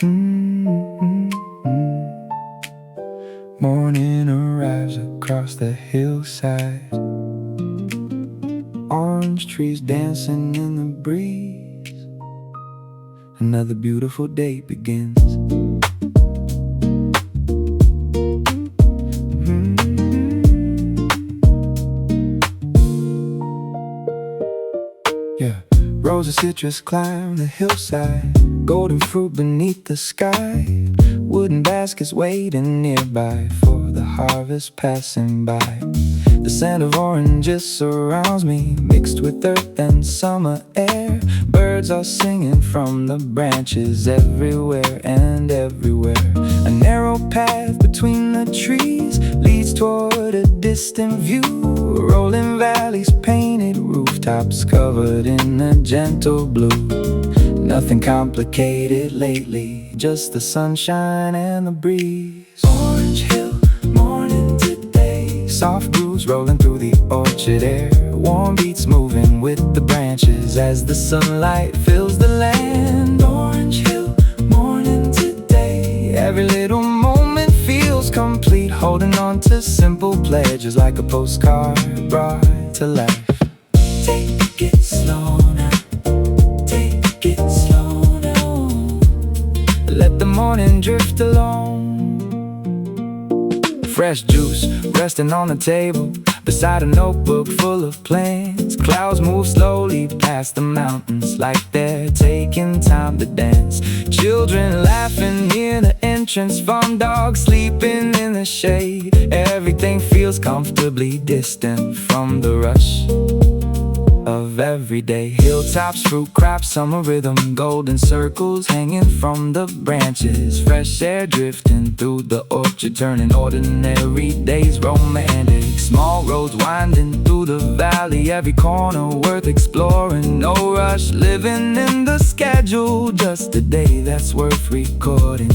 Mm-hmm. Morning arrives across the hillside. Orange trees dancing in the breeze. Another beautiful day begins. Rows of citrus climb the hillside, golden fruit beneath the sky, wooden baskets waiting nearby for the harvest passing by. The scent of oranges surrounds me, mixed with earth and summer air. Birds are singing from the branches everywhere and everywhere. A narrow path between the trees leads toward a distant view. Rolling valleys, painted rooftops covered in a gentle blue. Nothing complicated lately, just the sunshine and the breeze. Orange Hill, morning today. Soft grooves rolling through the orchard air. Warm beats moving with the branches as the sunlight fills the land. Orange Hill, morning today. Every little moment feels complete, holding on to simple pledges like a postcard brought to life. Take it slow now, take it slow now. Let the morning drift along. Fresh juice resting on the table beside a notebook full of plans. Clouds move slowly past the mountains like they're taking time to dance. Children laughing near the entrance, farm dogs sleeping in the shade. Everything feels comfortably distant from the rush of everyday. Hilltops, fruit crops, summer rhythm, golden circles hanging from the branches. Fresh air drifting through the orchard, turning ordinary days romantic. Small roads winding through the valley, every corner worth exploring. No rush, living in the schedule, just a day that's worth recording.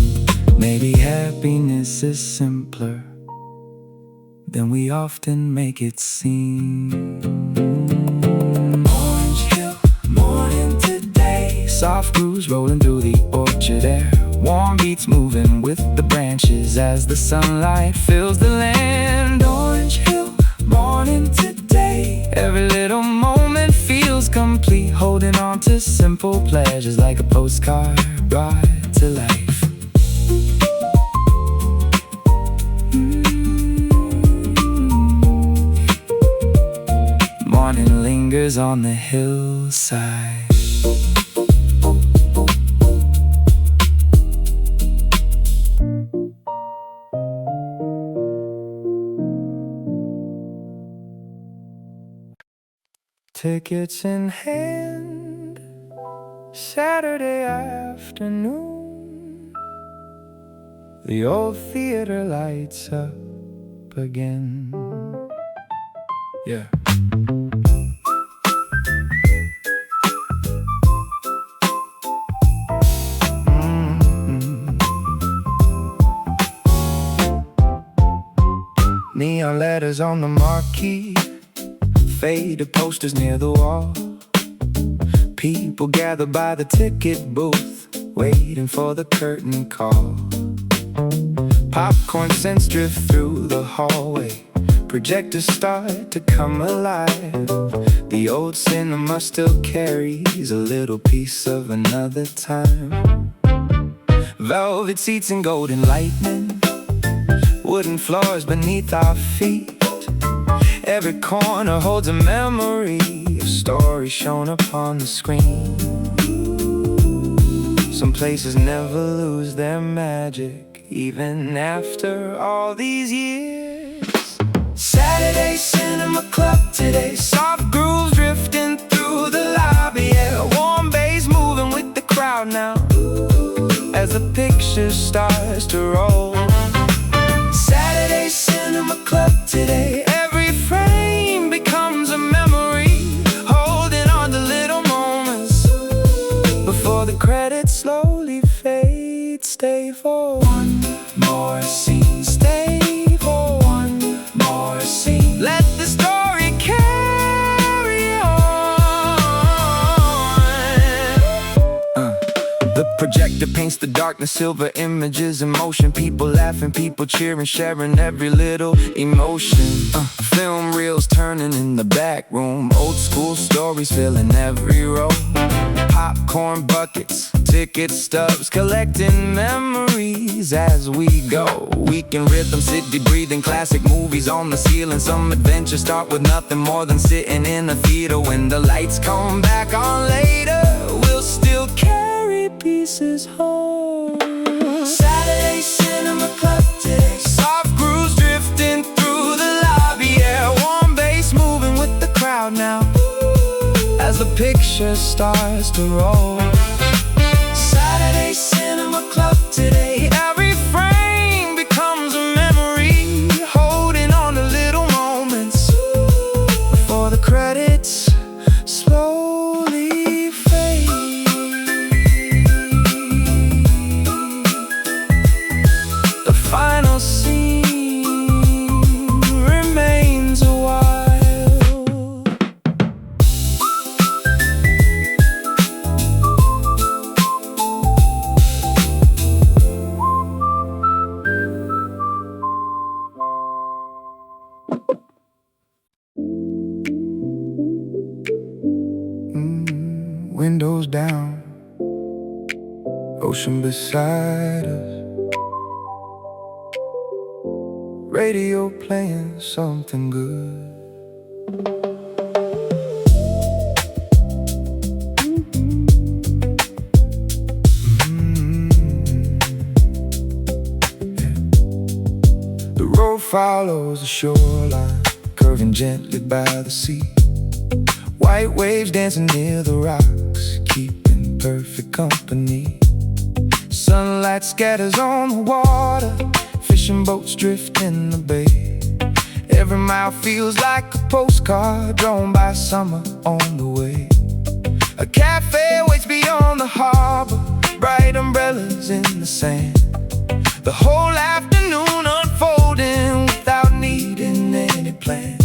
Maybe happiness is simpler than we often make it seem. Soft grooves rolling through the orchard air. Warm beats moving with the branches as the sunlight fills the land. Orange Hill, morning today. Every little moment feels complete, holding on to simple pleasures like a postcard brought to life. Morning lingers on the hillside. Tickets in hand, Saturday afternoon. The old theater lights up again. Yeah. Neon letters on the marquee, faded posters near the wall. People gather by the ticket booth, waiting for the curtain call. Popcorn scents drift through the hallway, projectors start to come alive. The old cinema still carries a little piece of another time. Velvet seats and golden lightning, wooden floors beneath our feet. Every corner holds a memory, a story shown upon the screen. Some places never lose their magic, even after all these years. Saturday Cinema Club today, soft grooves drifting through the lobby. Yeah, warm bass moving with the crowd now, as the picture starts to roll. Saturday Cinema Club today, every frame becomes a memory, holding on to little moments before the credits slowly fade. Stay for one more scene, stay for one more scene. Let the story carry on. The projector projector paints the darkness, silver images in motion. People laughing, people cheering, sharing every little emotion. Film reels turning in the back room, old school stories filling every row. Popcorn buckets, ticket stubs, collecting memories as we go. Weekend rhythm, city breathing, classic movies on the ceiling. Some adventures start with nothing more than sitting in a theater. When the lights come back on later, we'll still carry pieces home. Saturday cinema club today, soft grooves drifting through the lobby. Yeah, warm bass moving with the crowd now, as the picture starts to roll. Saturday cinema club today, every frame becomes a memory, holding on to little moments before the credits slowly fade. The final scene remains a while. Windows down, ocean beside us, radio playing something good. The road follows the shoreline, curving gently by the sea. White waves dancing near the rocks, keeping perfect company. Sunlight scatters on the water, fishing boats drift in the bay. Every mile feels like a postcard drawn by summer on the way. A cafe waits beyond the harbor, bright umbrellas in the sand. The whole afternoon unfolding without needing any plans.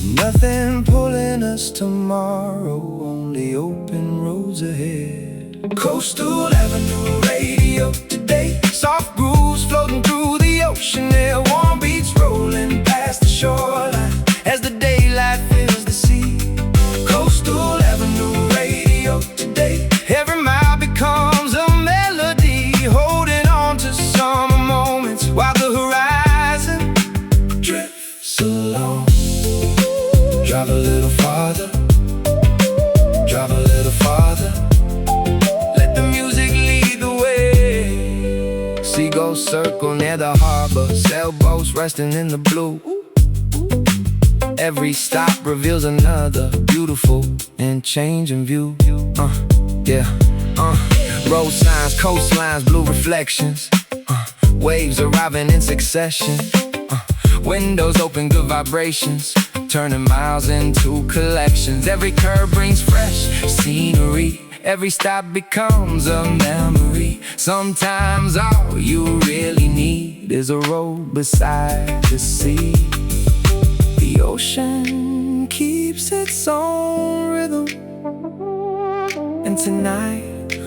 Nothing pulling us tomorrow, only open roads ahead. Coastal Avenue radio today, soft grooves floating through the ocean air. Warm beats rolling past the shoreline as the daylight fills the sea. Coastal Avenue radio today, every mile becomes a melody, holding on to summer moments while the horizon drifts along. Drive a little farther, drive a little farther, let the music lead the way. Seagulls circle near the harbor, sailboats resting in the blue. Every stop reveals another beautiful and changing view. Road signs, coastlines, blue reflections, waves arriving in succession. Windows open, good vibrations, turning miles into collections. Every curve brings fresh scenery, every stop becomes a memory. Sometimes all you really need is a road beside the sea. The ocean keeps its own rhythm, and tonight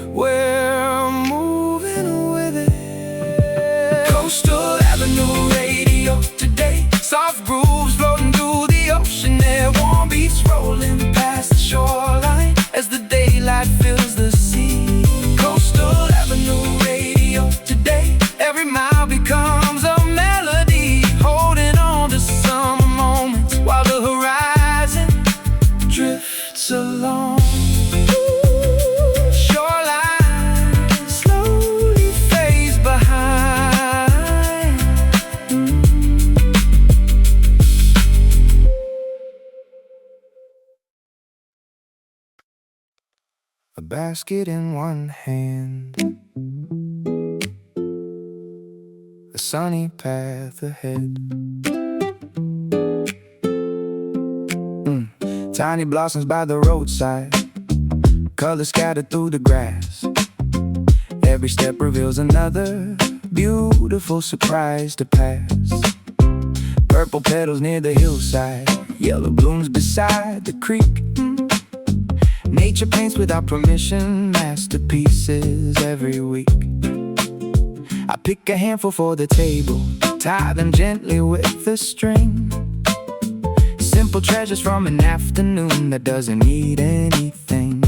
we're moving with it. Coastal Avenue radio today, soft grooves floating through the ocean air. Warm beats rolling past the shoreline as the daylight fills the sea. Coastal Avenue radio today, every mile becomes a melody, holding on to summer moments while the horizon drifts along. Shoreline slowly fades behind. A basket in one hand, a sunny path ahead. Tiny blossoms by the roadside, colors scattered through the grass. Every step reveals another beautiful surprise to pass. Purple petals near the hillside, yellow blooms beside the creek. nature paints without permission, masterpieces every week. I pick a handful for the table, tie them gently with a string. Simple treasures from an afternoon that doesn't need anything.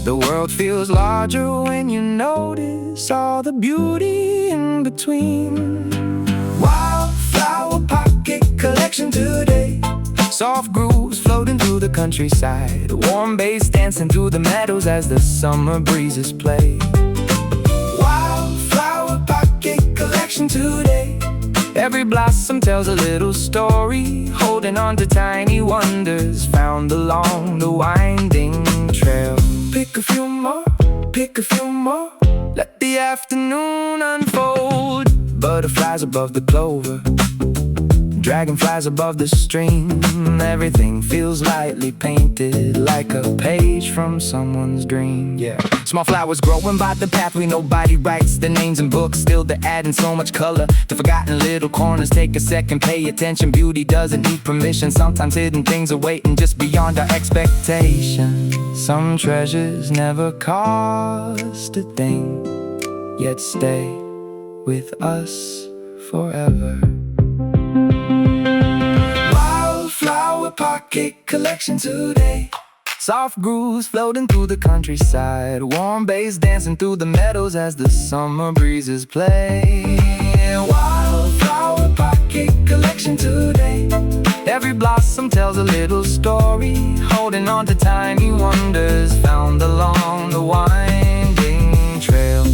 The world feels larger when you notice all the beauty in between. Wildflower pocket collection today. Soft grooves floating through the countryside. Warm bass dancing through the meadows as the summer breezes play. Wildflower pocket collection today. Every blossom tells a little story, holding on to tiny wonders found along the winding trail. Pick a few more, pick a few more. Let the afternoon unfold. Butterflies above the clover, dragonflies above the stream. Everything feels lightly painted, like a page from someone's dream. Yeah. Small flowers growing by the pathway, nobody writes their names in books. Still they're adding so much color to forgotten little corners. Take a second, pay attention. Beauty doesn't need permission. Sometimes hidden things are waiting just beyond our expectations. Some treasures never cost a thing, yet stay with us forever. Wildflower pocket collection today. Soft grooves floating through the countryside. Warm bass dancing through the meadows as the summer breezes play. Wildflower pocket collection today. Every blossom tells a little story, holding on to tiny wonders found along the winding trail.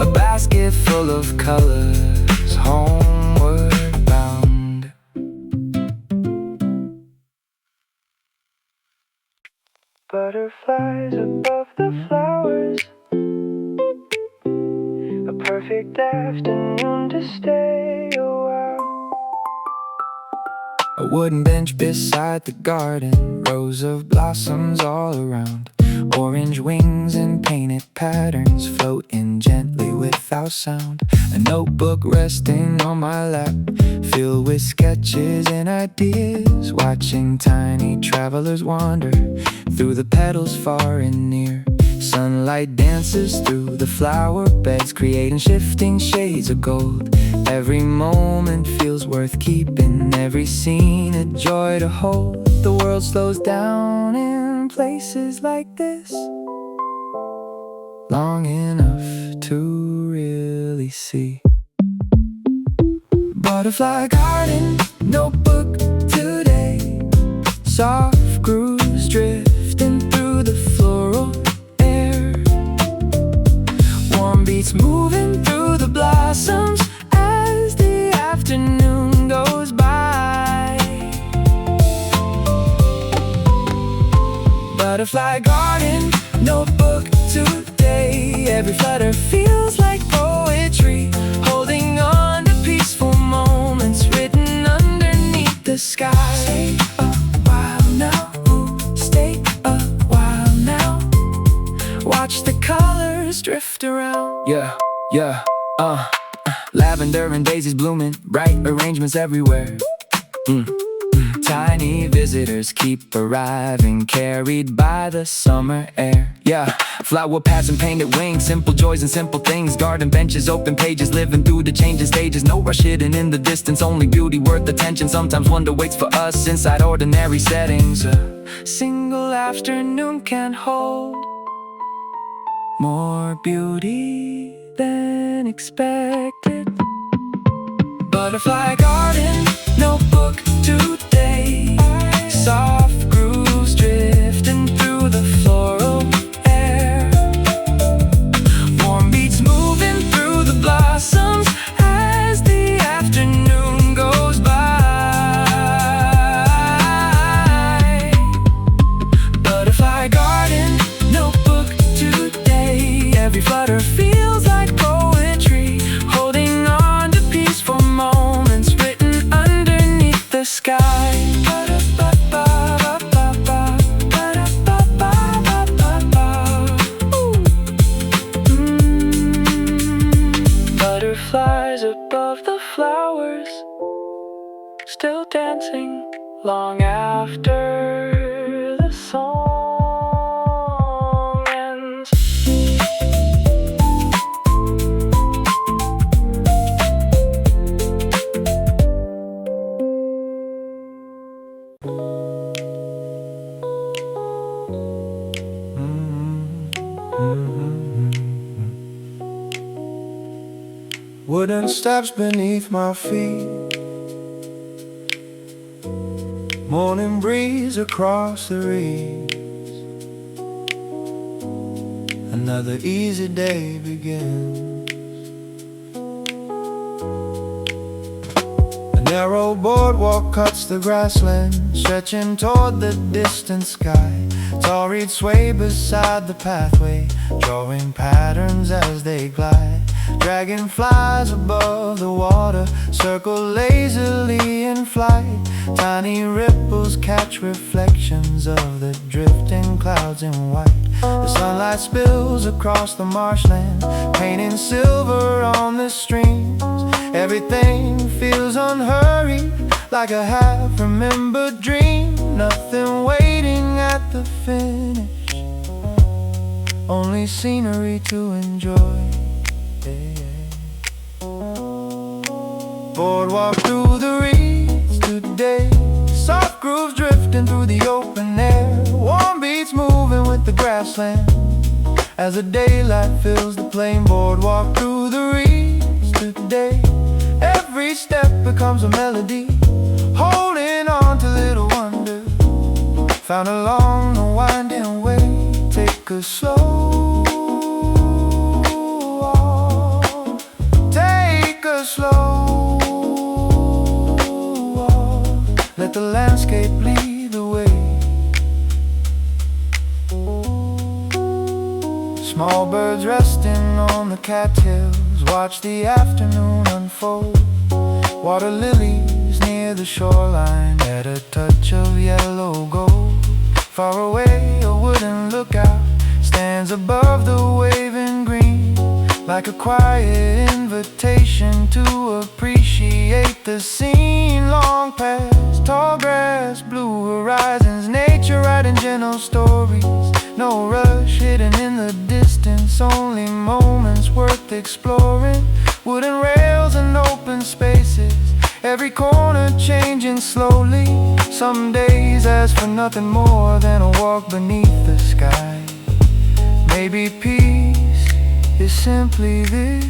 A basket full of colors, homeward bound. Butterflies above the flowers, a perfect afternoon to stay a while. A wooden bench beside the garden, rows of blossoms all around. Orange wings and painted patterns floating gently without sound. A notebook resting on my lap, filled with sketches and ideas. Watching tiny travelers wander through the petals far and near. Sunlight dances through the flower beds, creating shifting shades of gold. Every moment feels worth keeping, every scene a joy to hold. The world slows down in places like this, long enough to really see. Butterfly garden, notebook today. Soft grooves drifting through the floral air. Warm beats moving through the blossoms as the afternoon goes by. Butterfly garden, notebook today. Every flutter feels like poetry, holding on to peaceful moments written underneath the sky. Stay a while now, stay a while now. Watch the colors drift around. Yeah, lavender and daisies blooming, bright arrangements everywhere. Tiny visitors keep arriving, carried by the summer air. Yeah, flower paths and painted wings, simple joys and simple things. Garden benches, open pages, living through the changing stages. No rush hidden in the distance, only beauty worth attention. Sometimes wonder waits for us inside ordinary settings. A single afternoon can hold more beauty than expected. Butterfly garden, notebook today. Soft grooves drifting through the floral air. Warm beats moving through the blossoms as the afternoon goes by. Butterfly garden, notebook today. Every flutter feels like poetry, holding on to peaceful moments written underneath the sky. Butterflies above the flowers, still dancing long after the song ends. Wooden steps beneath my feet, morning breeze across the reeds. Another easy day begins. A narrow boardwalk cuts the grassland, stretching toward the distant sky. Tall reeds sway beside the pathway, drawing patterns as they glide. Dragonflies above the water circle lazily in flight. Tiny ripples catch reflections of the drifting clouds in white. The sunlight spills across the marshland, painting silver on the streams. Everything feels unhurried, like a half-remembered dream. Nothing waiting at the finish, only scenery to enjoy. Boardwalk through the reeds today, soft grooves drifting through the open air. Warm beats moving with the grassland as the daylight fills the plain. Boardwalk through the reeds today, every step becomes a melody, holding on to little wonders found along the winding way. Take a slow walk, take a slow, let the landscape lead the way. Small birds resting on the cattails watch the afternoon unfold. Water lilies near the shoreline add a touch of yellow gold. Far away a wooden lookout stands above the waving green, like a quiet invitation to appreciate the scene. Long past tall grass, blue horizons, nature writing gentle stories. No rush hidden in the distance, only moments worth exploring. Wooden rails and open spaces, every corner changing slowly. Some days ask for nothing more than a walk beneath the sky. Maybe peace is simply this,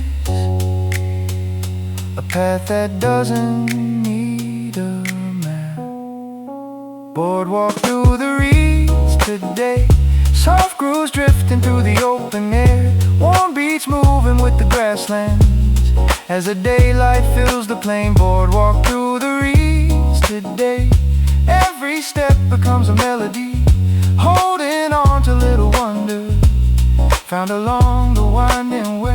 a path that doesn't need a map. Boardwalk through the reeds today, soft grooves drifting through the open air. Warm beats moving with the grasslands as the daylight fills the plain. Boardwalk through the reeds today, every step becomes a melody, holding on to little wonders found along the winding way.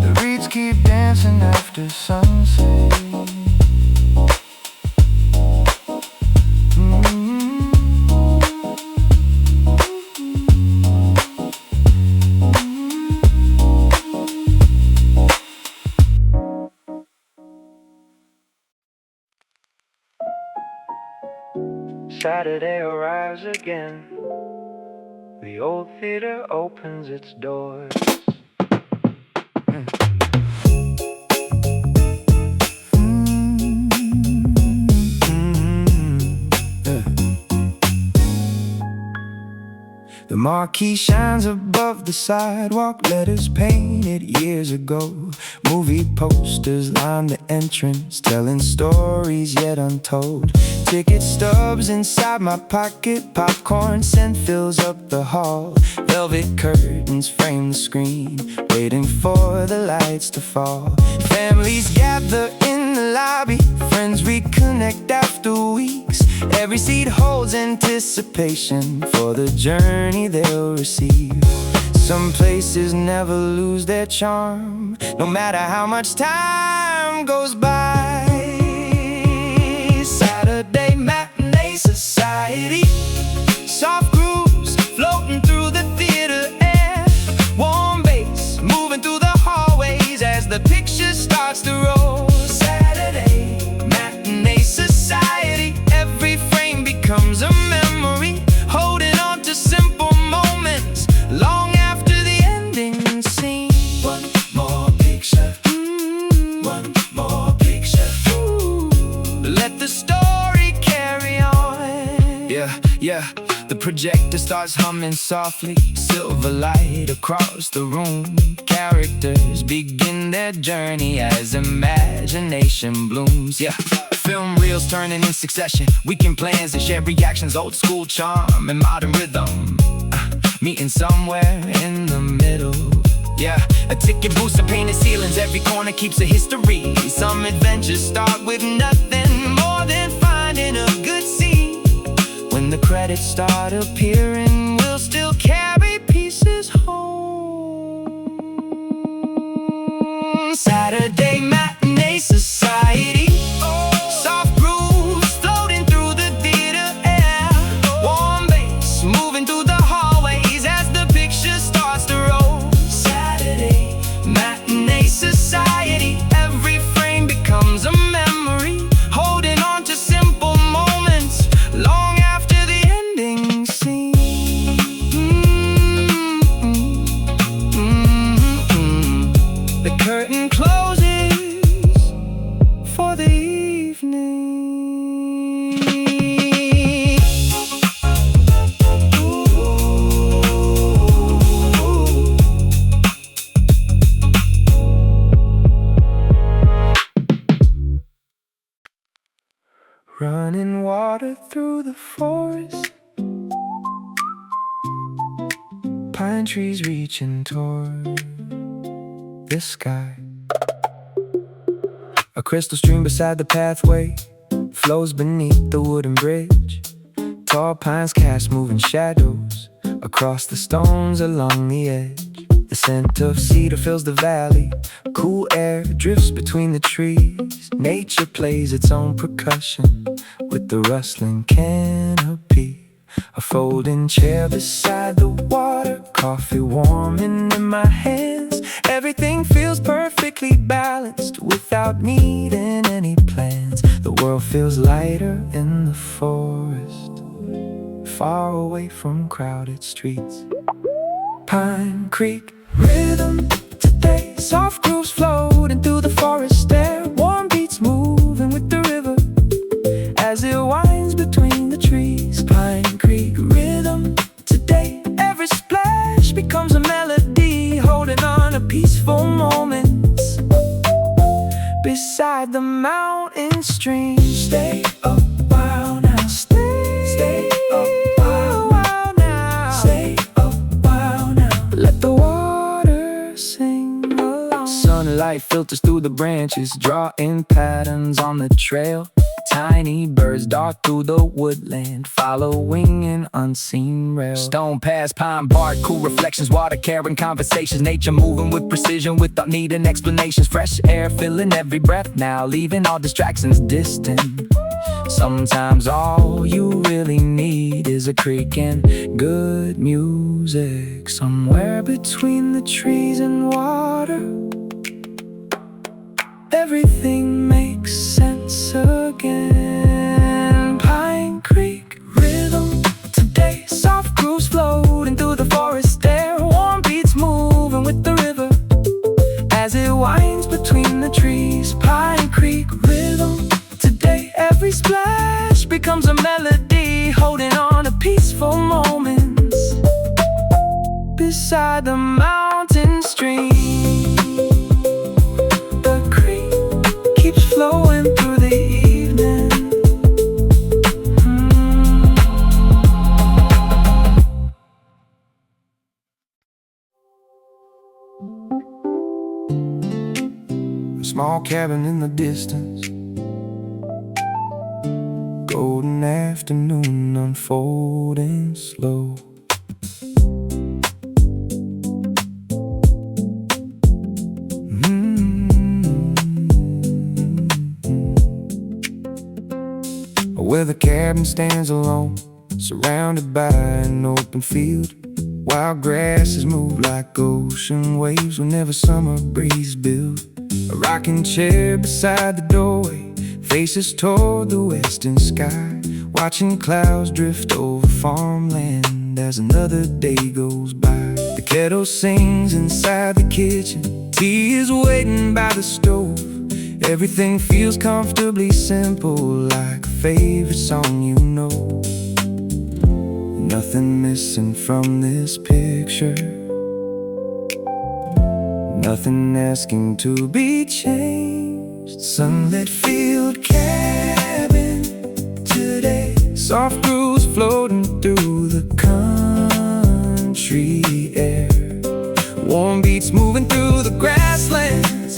The reeds keep dancing after sunset. Saturday arrives again. The old theater opens its doors. The marquee shines above the sidewalk, letters painted years ago. Movie posters line the entrance, telling stories yet untold. Ticket stubs inside my pocket, popcorn scent fills up the hall. Velvet curtains frame the screen, waiting for the lights to fall. Families gather in the lobby, friends reconnect after weeks. Every seat holds anticipation for the journey they'll receive. Some places never lose their charm, no matter how much time goes by. Saturday matinee society, soft grooves floating through the theater air. Warm bass moving through the hallways as the picture starts to roll. Yeah, the projector starts humming softly, silver light across the room. Characters begin their journey as imagination blooms. Yeah, film reels turning in succession, weekend plans and shared reactions, old school charm and modern rhythm meeting somewhere in the middle. Yeah, a ticket booth and painted ceilings, every corner keeps a history. Some adventures start with nothing more than finding a good scene. When the credits start appearing, we'll still carry pieces home. Saturday matinee society, soft grooves floating through the theater air, warm bass moving through the hallways as the picture starts to roll. Saturday matinee society, every frame becomes a memory, holding on to simple moments long after the ending scene. The curtain closes for the evening. Running water through the forest, pine trees reaching toward the sky. A crystal stream beside the pathway flows beneath the wooden bridge. Tall pines cast moving shadows across the stones along the edge. The scent of cedar fills the valley, cool air drifts between the trees. Nature plays its own percussion with the rustling canopy. A folding chair beside the water, coffee warming in my hands. Everything feels perfectly balanced without needing any plans. The world feels lighter in the forest, far away from crowded streets. Pine Creek rhythm today, soft grooves floating through the forest air, warm beats moving with the river as it winds between the trees. Pine Creek rhythm today, every splash becomes a melody, holding on to peaceful moments beside the mountain stream. Stay a while now, stay a while now, stay a while now. Let the water sing along. Sunlight filters through the branches, drawing patterns on the trail. Tiny birds dart through the woodland, following an unseen rail. Stone paths, pine bark, cool reflections, water carrying conversations. Nature moving with precision without needing explanations. Fresh air filling every breath now, leaving all distractions distant. Sometimes all you really need is a creek and good music. Somewhere between the trees and water, everything makes sense again. Pine Creek rhythm today, soft grooves floating through the forest air, warm beats moving with the river as it winds between the trees. Pine Creek rhythm today, every splash becomes a melody, holding on to peaceful moments beside the mountain stream. Flowing through the evening. A small cabin in the distance, golden afternoon unfolding slow. Where the cabin stands alone, surrounded by an open field. Wild grasses move like ocean waves whenever summer breeze build. A rocking chair beside the doorway faces toward the western sky, watching clouds drift over farmland as another day goes by. The kettle sings inside the kitchen, tea is waiting by the stove. Everything feels comfortably simple, like a favorite song you know. Nothing missing from this picture, nothing asking to be changed. Sunlit field cabin today, soft grooves floating through the country air, warm beats moving through the grasslands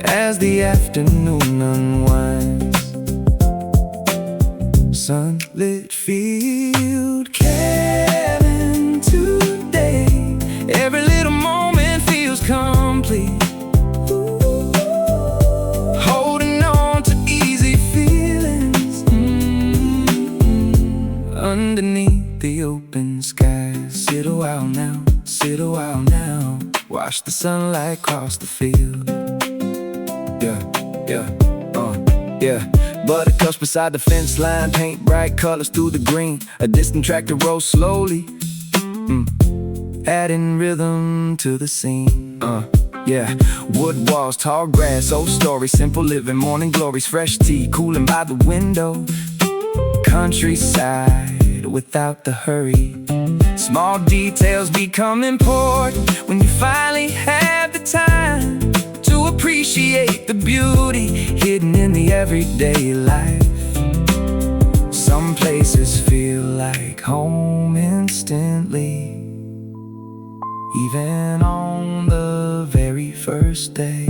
as the afternoon unwinds. Sunlit field cabin today, every little moment feels complete. Holding on to easy feelings underneath the open sky. Sit a while now, sit a while now, watch the sunlight cross the field. Yeah. Buttercups beside the fence line, paint bright colors through the green. A distant tractor rolls slowly, adding rhythm to the scene. Wood walls, tall grass, old stories, simple living, morning glories, fresh tea cooling by the window. Countryside without the hurry, small details become important when you finally have the time to appreciate the beauty hidden in the everyday life. Some places feel like home instantly, even on the very first day.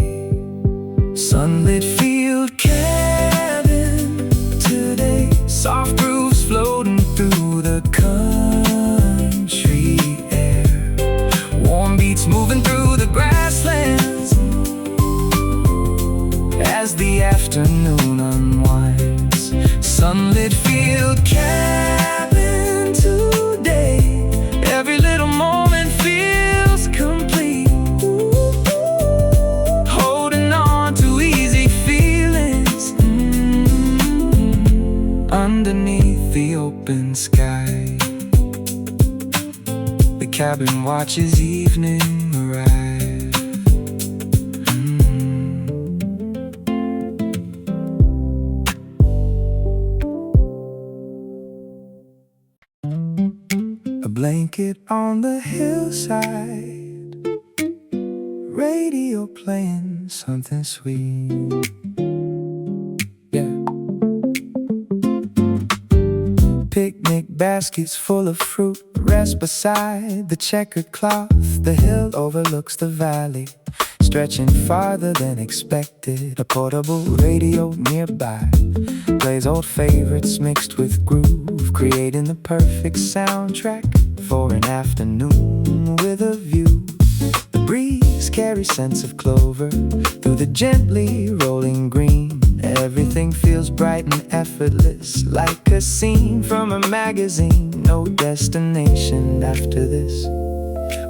Sunlit field cabin today, soft grooves floating through the country air, warm beats moving through the grasslands as the afternoon unwinds. Sunlit field cabin today, every little moment feels complete. Holding on to easy feelings underneath the open sky. The cabin watches evening arrive. A blanket on the hillside, radio playing something sweet. Picnic baskets full of fruit rest beside the checkered cloth. The hill overlooks the valley, stretching farther than expected. A portable radio nearby plays old favorites mixed with groove, creating the perfect soundtrack for an afternoon with a view. The breeze carries scents of clover through the gently rolling green. Everything feels bright and effortless, like a scene from a magazine. No destination after this,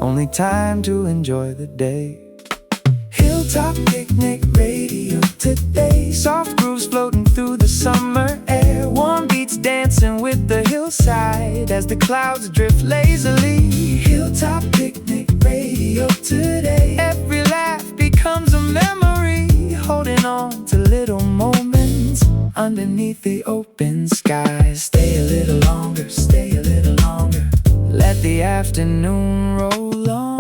only time to enjoy the day. Hilltop Picnic radio today, soft grooves floating through the summer air, warm beats dancing with the hillside as the clouds drift lazily. Hilltop Picnic radio today, every laugh becomes a memory, holding on to little moments underneath the open sky. Stay a little longer, stay a little longer, let the afternoon roll on.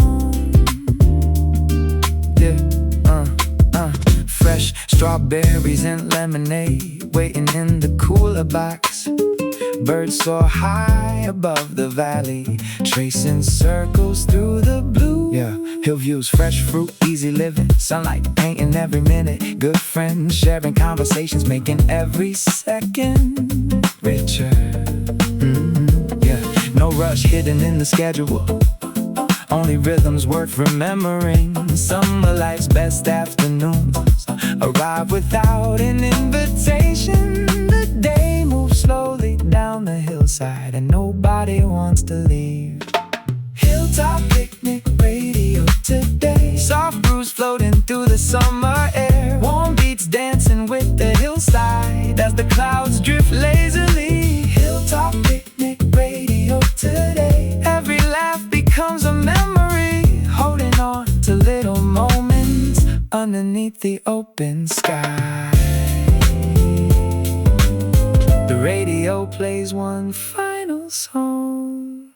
Fresh strawberries and lemonade waiting in the cooler box. Birds soar high above the valley, tracing circles through the blue. Hill views, fresh fruit, easy living, sunlight painting every minute. Good friends sharing conversations, making every second richer. No rush hidden in the schedule, only rhythms worth remembering. Summer life's best afternoons arrive without an invitation. The day moves slowly down the hillside and nobody wants to leave. Hilltop Picnic radio today, soft brews floating through the summer air, warm beats dancing with the hillside as the clouds drift lazily. Hilltop Picnic radio today, every laugh becomes a memory, holding on to little moments underneath the open sky. The radio radio plays one final song.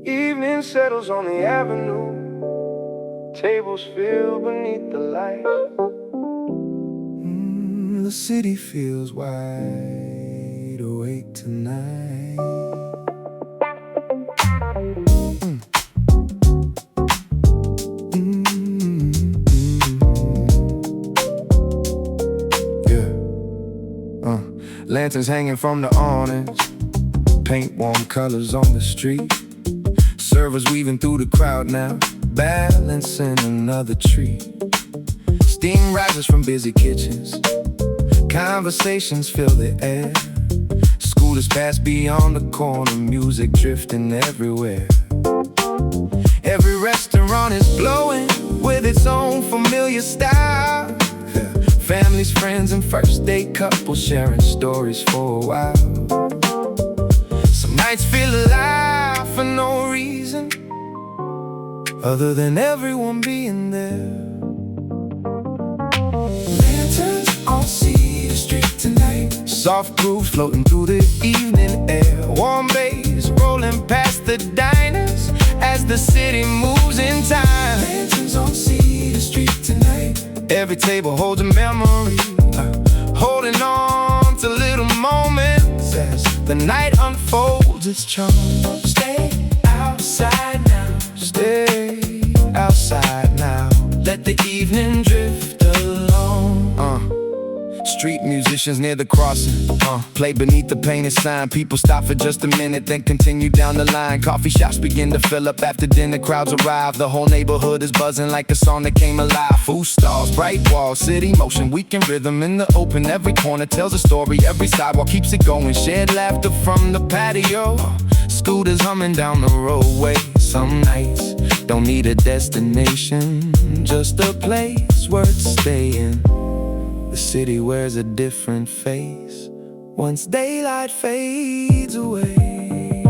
Evening settles on the avenue, tables filled beneath the light. The city feels wide awake tonight. Lanterns hanging from the awnings, paint warm colors on the street. Servers weaving through the crowd now, balancing another treat. Steam rises from busy kitchens, conversations fill the air. Scooters pass beyond the corner, music drifting everywhere. Every restaurant is glowing with its own familiar style. Families, friends, and first date couples sharing stories for a while. Some nights feel alive for no reason other than everyone being there. Lanterns on Cedar Street tonight, soft grooves floating through the evening air. Warm bass rolling past the diners as the city moves in time. Lanterns on Cedar Street tonight, every table holds a memory, holding on to little moments as the night unfolds its charm. Stay outside now, stay outside now, let the evening drift along. Street musicians near the crossing, play beneath the painted sign. People stop for just a minute, then continue down the line. Coffee shops begin to fill up after dinner, crowds arrive. The whole neighborhood is buzzing like a song that came alive. Food stalls, bright walls, city motion, weekend rhythm in the open. Every corner tells a story, every sidewalk keeps it going. Shared laughter from the patio, scooters humming down the roadway. Some nights don't need a destination, just a place worth staying. The city wears a different face once daylight fades away.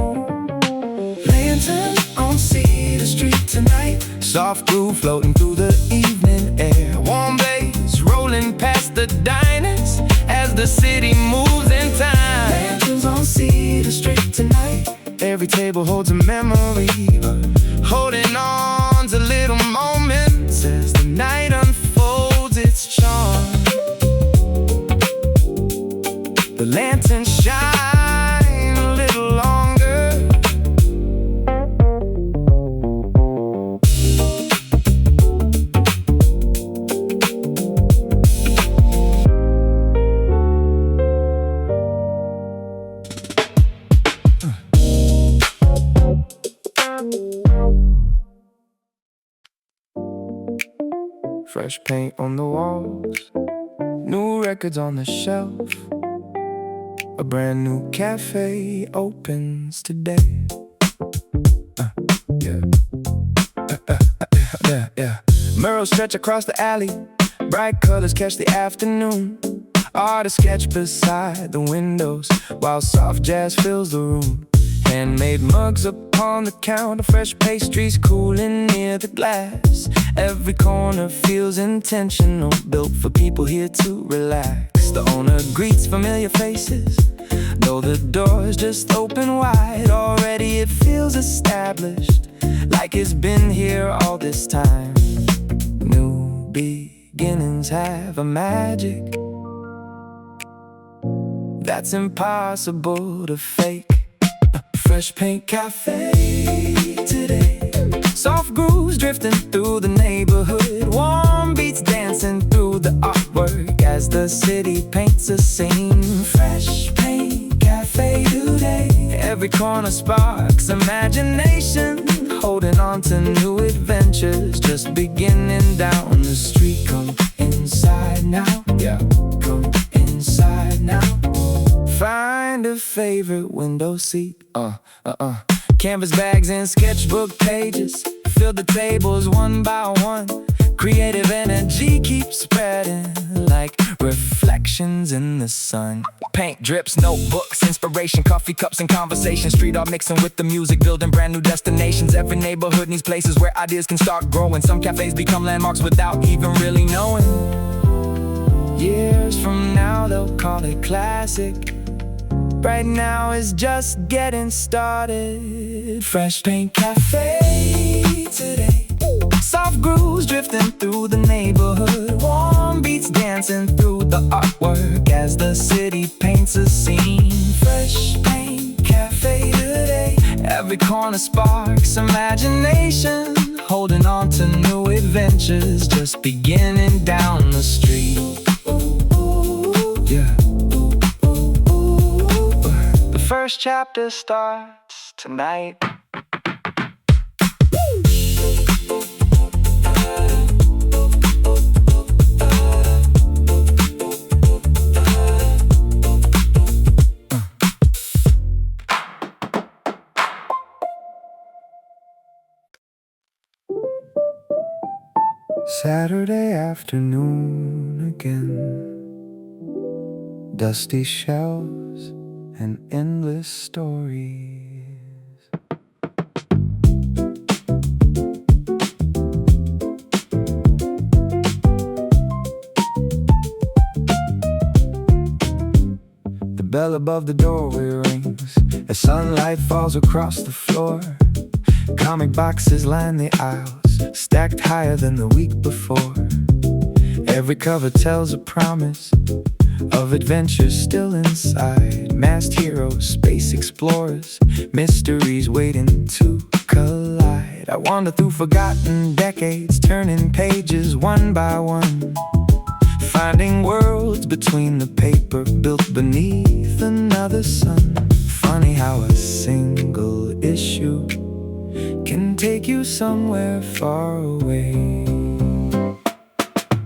Lanterns on Cedar Street tonight, soft groove floating through the evening air. Warm bass rolling past the diners as the city moves in time. Lanterns on Cedar Street tonight, every table holds a memory, holding on to little moments as the night unfolds its charm. The lanterns shine a little longer. Fresh paint on the walls, new records on the shelf. A brand new cafe opens today. Murals stretch across the alley, bright colors catch the afternoon. Artists sketch beside the windows while soft jazz fills the room. Handmade mugs upon the counter, fresh pastries cooling near the glass. Every corner feels intentional, built for people here to relax. The owner greets familiar faces, though the doors just open wide. Already it feels established, like it's been here all this time. New beginnings have a magic that's impossible to fake. Fresh paint cafe today, soft grooves drifting through the neighborhood. Warm beats dancing through the artwork as the city paints a scene. Fresh paint cafe today, every corner sparks imagination, holding on to new adventures just beginning down the street. Come inside now, come inside now. Find a favorite window seat, canvas bags and sketchbook pages fill the tables one by one. Creative energy keeps spreading like reflections in the sun. paint drips, notebooks, inspiration, coffee cups and conversation. Street art mixing with the music, building brand new destinations. Every neighborhood needs places where ideas can start growing. Some cafes become landmarks without even really knowing. Years from now they'll call it classic. Right now it's just getting started. Fresh Paint Cafe today. Soft grooves drifting through the neighborhood. Warm beats dancing through the artwork as the city paints a scene. Fresh Paint Cafe today. Every corner sparks imagination, holding on to new adventures just beginning down the street. Yeah. The first chapter starts tonight. Saturday afternoon again. Dusty shelves and endless stories. The bell above the doorway rings as sunlight falls across the floor. Comic boxes line the aisles, stacked higher than the week before. Every cover tells a promise of adventures still inside. Masked heroes, space explorers, mysteries waiting to collide. I wander through forgotten decades, turning pages one by one, finding worlds between the paper, built beneath another sun. Funny how a single issue can take you somewhere far away.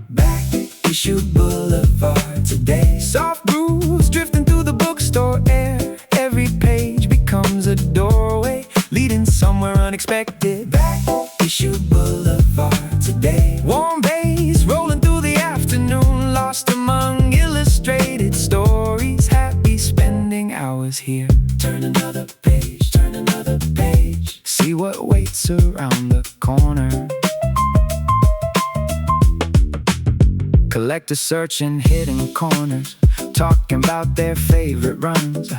Back Issue Boulevard today. Soft grooves drifting through the bookstore air. Every page becomes a doorway, leading somewhere unexpected. Back Issue Boulevard today. Warm bass rolling through the afternoon, lost among illustrated stories. Happy spending hours here. Turn another page, turn another page. See what waits around the corner. Collectors searching hidden corners, talking about their favorite runs,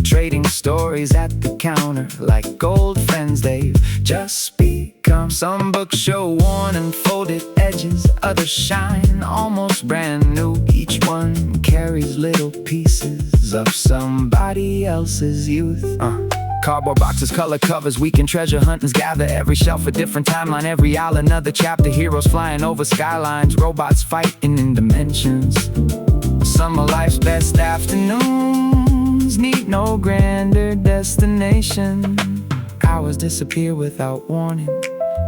trading stories at the counter like old friends they've just become. Some books show worn and folded edges, others shine almost brand new. Each one carries little pieces of somebody else's youth. Cardboard boxes, color covers, weekend treasure hunters gather. Every shelf a different timeline, every aisle another chapter. Heroes flying over skylines, robots fighting in dimensions. Some of life's best afternoons need no grander destination. Hours disappear without warning.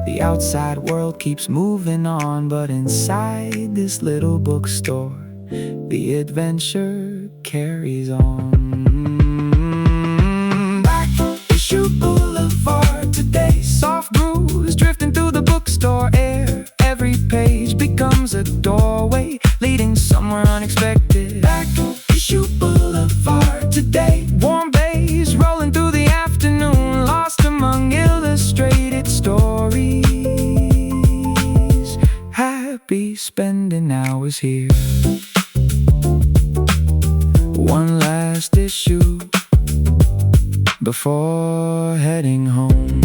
The outside world keeps moving on, but inside this little bookstore, the adventure carries on. Boulevard today. Soft grooves drifting through the bookstore air. Every page becomes a doorway, leading somewhere unexpected. Back Issue Boulevard today. Warm bass rolling through the afternoon, lost among illustrated stories. Happy spending hours here. One last issue before heading home.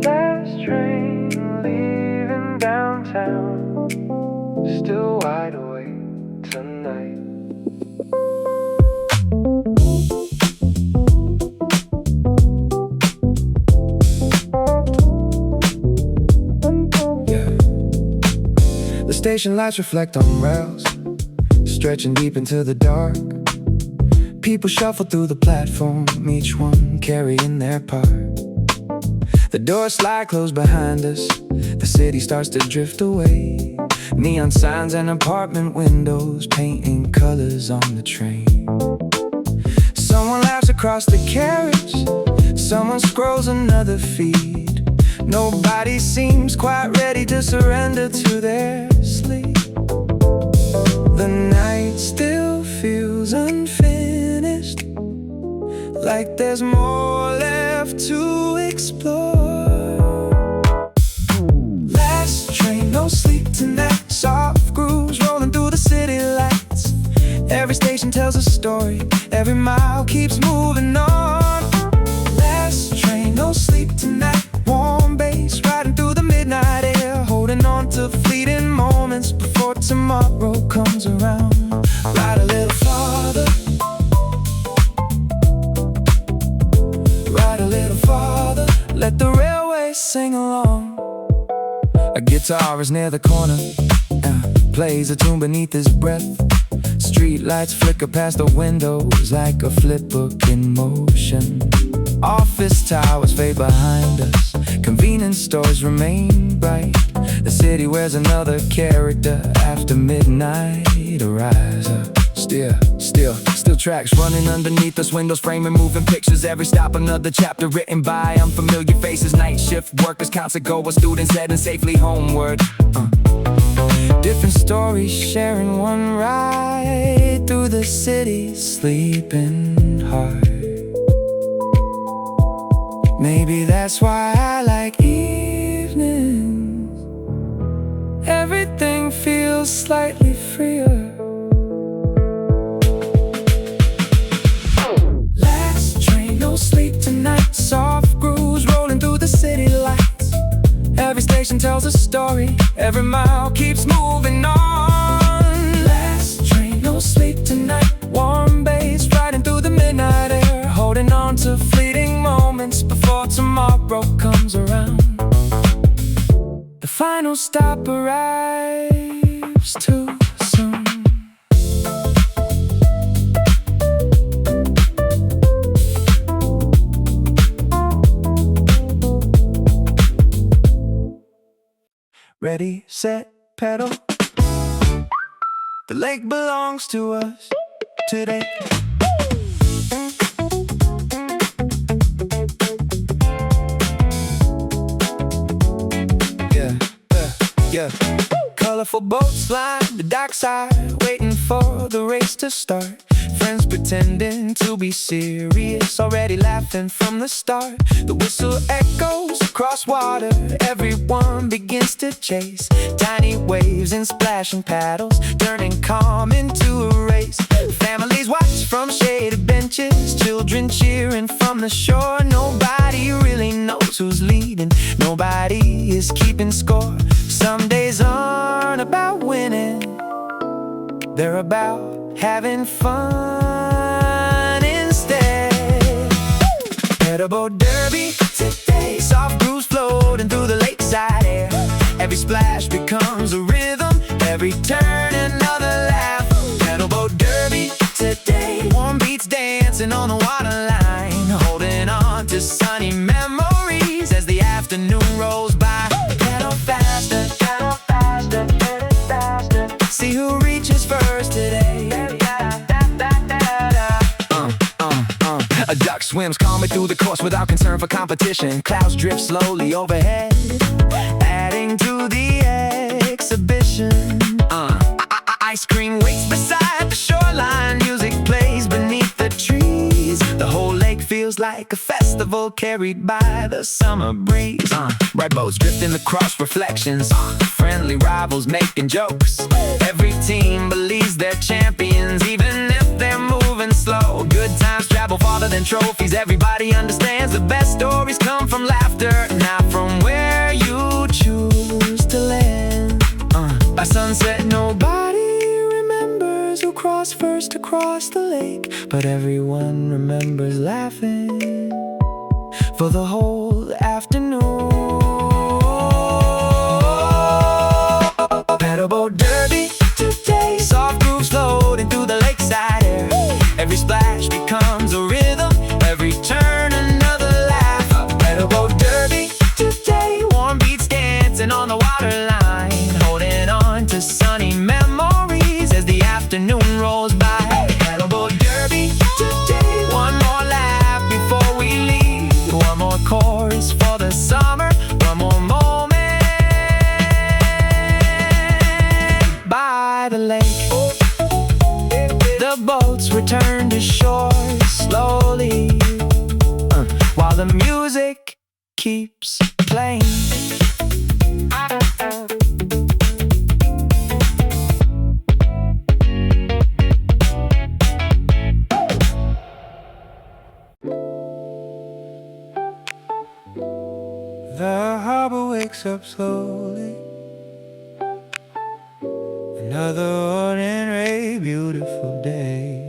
Last train leaving downtown, still wide awake tonight. The station lights reflect on rails, stretching deep into the dark. People shuffle through the platform, each one carrying their part. The doors slide closed behind us, the city starts to drift away. Neon signs and apartment windows painting colors on the train. Someone laughs across the carriage, Someone scrolls another feed. Nobody seems quite ready to surrender to their sleep. The night still feels unfinished, like there's more left to explore. Last train, no sleep tonight. Soft grooves rolling through the city lights. Every station tells a story, every mile keeps moving on. Last train, no sleep tonight. Warm bass riding through the midnight air, holding on to fleeting moments before tomorrow comes around. Ride a little farther, ride a little farther, let the railway sing along. A guitar is near the corner, plays a tune beneath his breath. Street lights flicker past the windows like a flip book in motion. Office towers fade behind us, convenience stores remain bright. The city wears another character after midnight. Rise up, still tracks running underneath us, windows framing moving pictures. Every stop another chapter written by unfamiliar faces. Night shift workers, concert goers, students heading safely homeward. Different stories sharing one ride through the city, sleeping hard. Maybe that's why I like evenings. Everything feels slightly freer. Last train, no sleep tonight. Soft grooves rolling through the city lights. Every station tells a story, every mile keeps moving on. Last train, no sleep tonight. Warm bass riding through the midnight air, holding on to fleeting moments before tomorrow comes around. The final stop arrives too soon. Ready, set, pedal. The lake belongs to us today. Yeah. Colorful boats line the dockside, waiting for the race to start. Friends pretending to be serious, already laughing from the start. The whistle echoes across water, everyone begins to chase. Tiny waves and splashing paddles, turning calm into a race. Families watch from shaded benches, children cheering from the shore. Nobody really knows who's leading, nobody is keeping score. Some days aren't about winning, they're about having fun instead. Pedalboat derby today, soft grooves floating through the lakeside air. Every splash becomes a rhythm, every turn another laugh. Pedalboat derby today, warm beats dancing on the waterline, holding on to sunny memories as the afternoon rolls by. Pedal faster, get it faster. See who reaches first today. A duck swims calmly through the course without concern for competition. Clouds drift slowly overhead, adding to the exhibition. Ice cream waits beside the shoreline, music plays beneath the trees. The whole lake feels like a festival carried by the summer breeze. Bright boats drifting across reflections, friendly rivals making jokes. Every team believes they're champions, even if they're moving slow. Good times travel farther than trophies. Everybody understands the best stories come from laughter, not from where you choose to land. By sunset, nobody remembers who crossed first across the lake, but everyone remembers laughing for the whole afternoon. Pedalboat derby today, soft grooves floating through the lakeside air. Every splash becomes a rhythm, every turn another laugh. Pedalboat derby today, warm beats dancing on the waterline, holding on to sunny memories as the afternoon rolls by. Pedalboat derby today, one more lap before we leave. music keeps playing. The harbor wakes up slowly. Another ordinary beautiful day.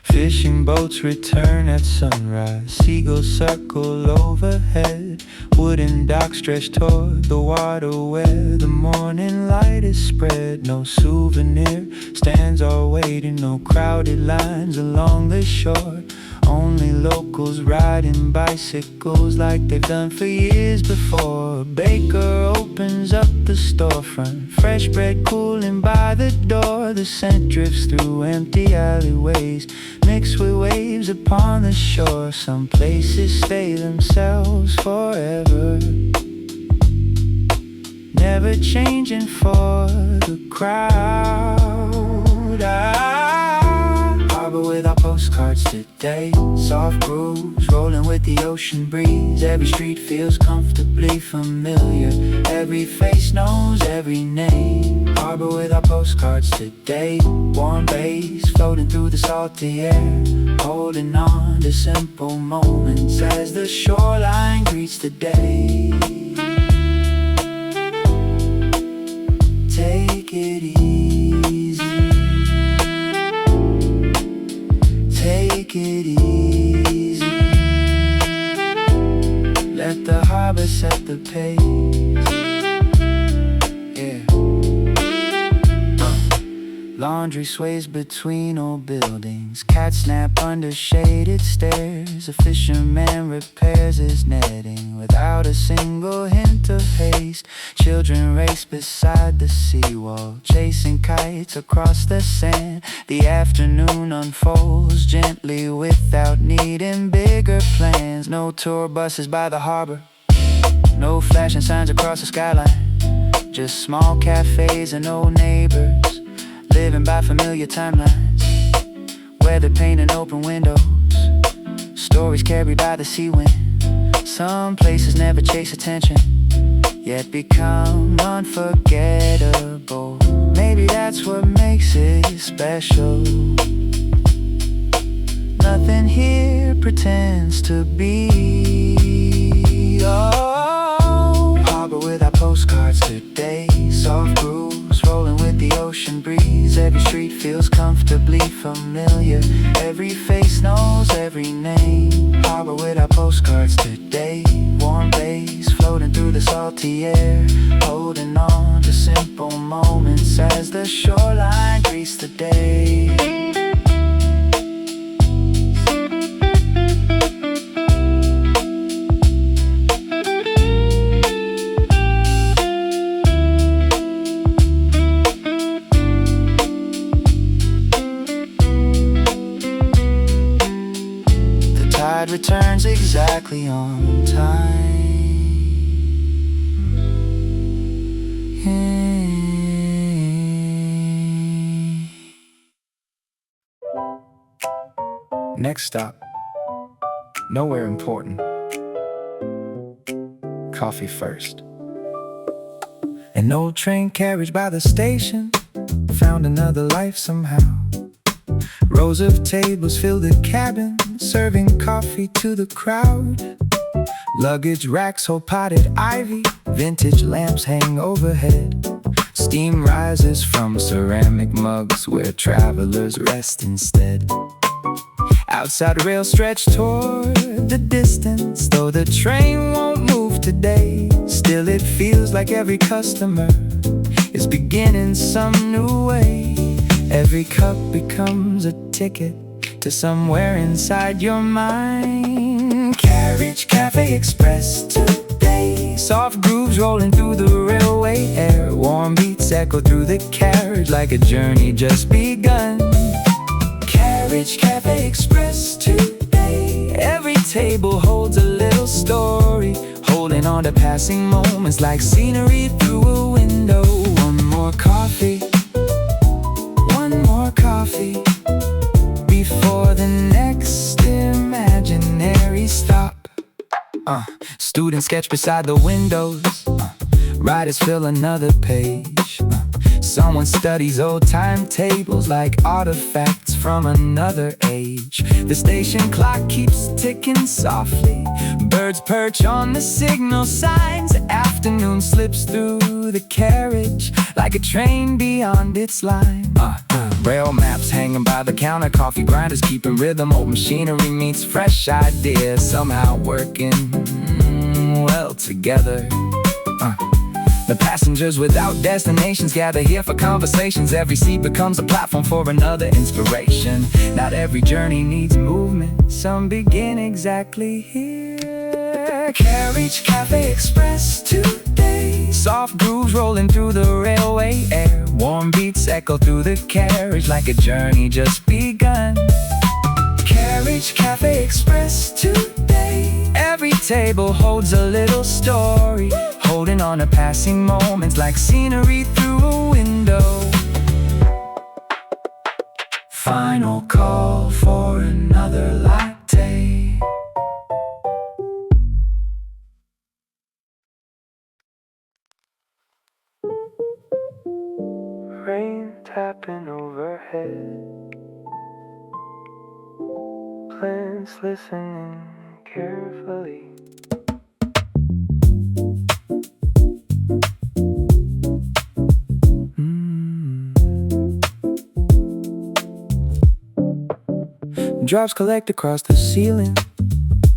Fishing boats return at sunrise. Seagulls circle overhead. Wooden docks stretch toward the water where the morning light is spread. No souvenir stands are waiting. No crowded lines along the shore. Only locals riding bicycles like they've done for years before. A baker opens up the storefront. Fresh bread cooling by the door. The scent drifts through empty alleyways, mixed with waves upon the shore. Some places stay themselves forever, never changing for the crowd. Harbor with our postcards today. Soft grooves rolling with the ocean breeze. Every street feels comfortably familiar. Every face knows every name. Harbor with our postcards today. Warm bays floating through the salty air, holding on to simple moments as the shoreline greets the day. Take it easy. Take it easy. Let the harbor set the pace. Yeah. Laundry sways between old buildings. Cats nap under shaded stairs. A fisherman repairs his netting without a single hint of haste. Children race beside the seawall, chasing kites across the sand. The afternoon unfolds gently without needing bigger plans. No tour buses by the harbor, no flashing signs across the skyline. Just small cafes and old neighbors, living by familiar timelines. Weather painted open windows, stories carried by the sea wind. Some places never chase attention, yet become unforgettable. Maybe that's what makes it special. Nothing here pretends to be. Oh, harbor with our postcards today. Soft grooves rolling with the ocean breeze. Every street feels comfortably familiar. Every face knows every name. Harbor with our postcards today. Warm bays floating through the salty air, holding on to simple moments as the shoreline greets the day. Returns exactly on time. Next stop, nowhere important. Coffee first. An old train carriage by the station found another life somehow. Rows of tables fill the cabin, serving coffee to the crowd. Luggage racks hold potted ivy, vintage lamps hang overhead. Steam rises from ceramic mugs where travelers rest instead. Outside rails stretch toward the distance, though the train won't move today. Still it feels like every customer is beginning some new way. Every cup becomes a ticket to somewhere inside your mind. Carriage, Cafe Express today. Soft grooves rolling through the railway air. Warm beats echo through the carriage like a journey just begun. Carriage, Cafe Express today. Every table holds a little story, holding on to passing moments like scenery through a window. One more coffee, one more coffee before the next imaginary stop. Students sketch beside the windows, writers fill another page. Someone studies old timetables like artifacts from another age. The station clock keeps ticking softly. Birds perch on the signal signs. Afternoon slips through the carriage like a train beyond its line. Rail maps hanging by the counter, coffee grinders keeping rhythm. Old machinery meets fresh ideas, somehow working well together. The passengers without destinations gather here for conversations. Every seat becomes a platform for another inspiration. Not every journey needs movement, some begin exactly here. Carriage, Cafe Express today. Soft grooves rolling through the railway air. Warm beats echo through the carriage like a journey just begun. Carriage, Cafe Express today. Every table holds a little story, holding on to passing moments like scenery through a window. Final call for another latte. Rain tapping overhead, plants listening carefully. Drops collect across the ceiling,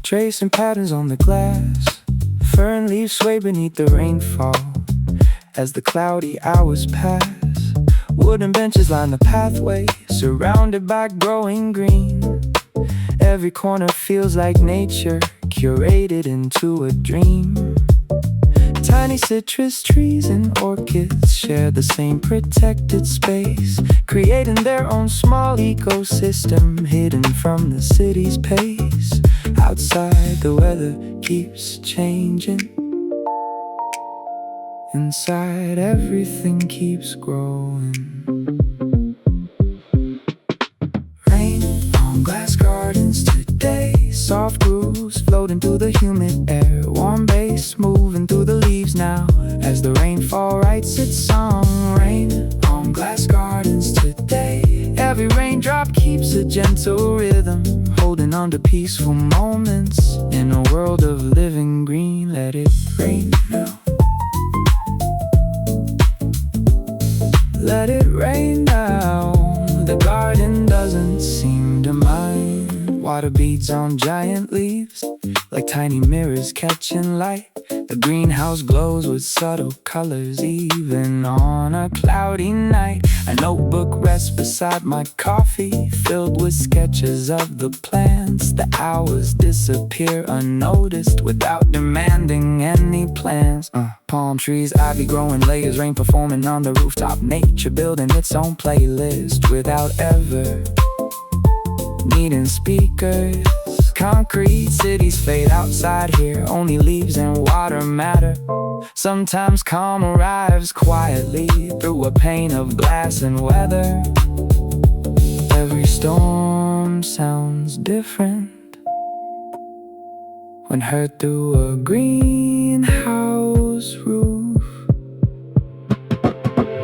tracing patterns on the glass. Fern leaves sway beneath the rainfall as the cloudy hours pass. Wooden benches line the pathway, surrounded by growing green. Every corner feels like nature, curated into a dream. Tiny citrus trees and orchids share the same protected space, creating their own small ecosystem hidden from the city's pace. Outside the weather keeps changing, inside everything keeps growing. Rain on glass gardens today. Soft grooves floating through the humid air. Warm bass moving through the leaves now as the rainfall writes its song. Rain on glass gardens today. Every raindrop keeps a gentle rhythm, holding on to peaceful moments in a world of living green. Let it rain now. Let it rain now. The garden doesn't seem to mind. Water beads on giant leaves like tiny mirrors catching light. The greenhouse glows with subtle colors even on a cloudy night. A notebook rests beside my coffee, filled with sketches of the plants. The hours disappear unnoticed without demanding any plans. Palm trees, ivy growing layers, rain performing on the rooftop. Nature building its own playlist without ever needing speakers. Concrete cities fade outside here, only leaves and water matter. Sometimes calm arrives quietly through a pane of glass and weather. Every storm sounds different when heard through a greenhouse roof.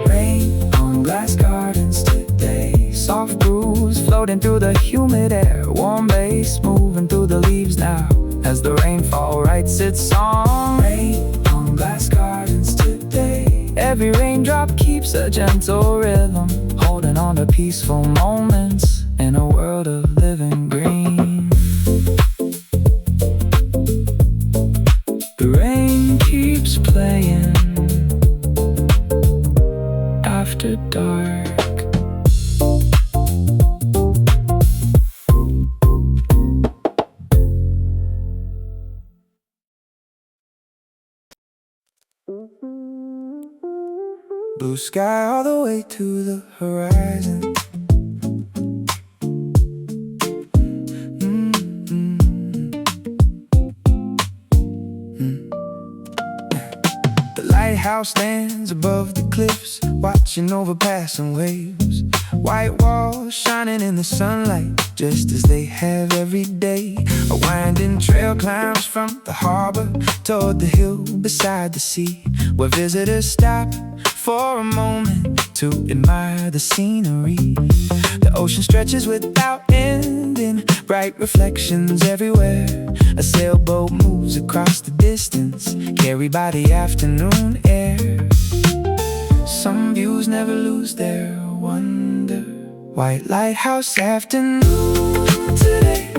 Rain on glass gardens today. Soft grooves floating through the humid air. Warm bass moving through the leaves now as the rainfall writes its song. Rain on glass gardens today. Every raindrop keeps a gentle rhythm, holding on to peaceful moments in a world of living green. The rain keeps playing after dark. Blue sky all the way to the horizon. The lighthouse stands above the cliffs, watching over passing waves. White walls shining in the sunlight, just as they have every day. A winding trail climbs from the harbor toward the hill beside the sea, where visitors stop for a moment to admire the scenery. The ocean stretches without ending, bright reflections everywhere. A sailboat moves across the distance, carried by the afternoon air. Some views never lose their wonder. White lighthouse afternoon today,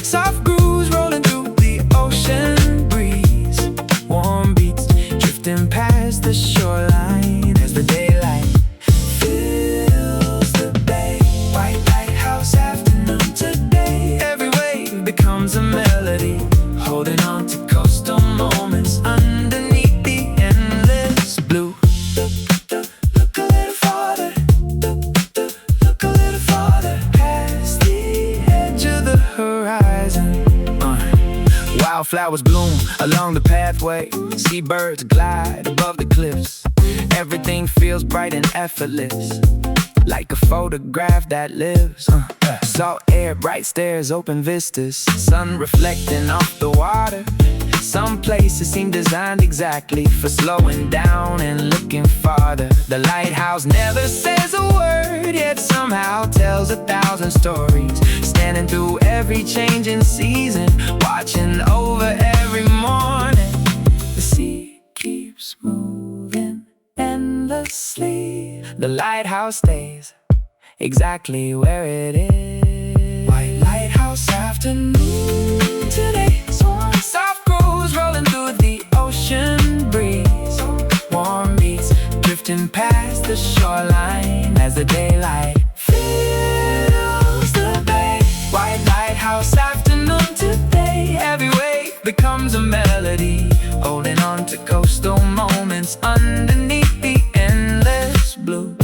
soft grooves rolling through the ocean breeze. Warm beats drifting past the shoreline as the daylight fills the bay. White lighthouse afternoon today, every wave becomes a melody, holding on to coastal moments underneath the endless blue. Look a little farther, look a little farther, past the edge of the horizon. Wildflowers bloom along the pathway, seabirds glide above the cliffs. Everything feels bright and effortless, like a photograph that lives. Salt air, bright stairs, open vistas, sun reflecting off the water. Some places seem designed exactly for slowing down and looking farther. The lighthouse never says a word, yet somehow tells 1,000 stories. Standing through every changing season, watching over every morning. The sea keeps moving endlessly. The lighthouse stays exactly where it is. White lighthouse afternoon today, soft grooves rolling through the ocean breeze. Warm beats drifting past the shoreline as the daylight fills the bay. White lighthouse afternoon today, every wave becomes a melody, holding on to coastal moments underneath the endless blue.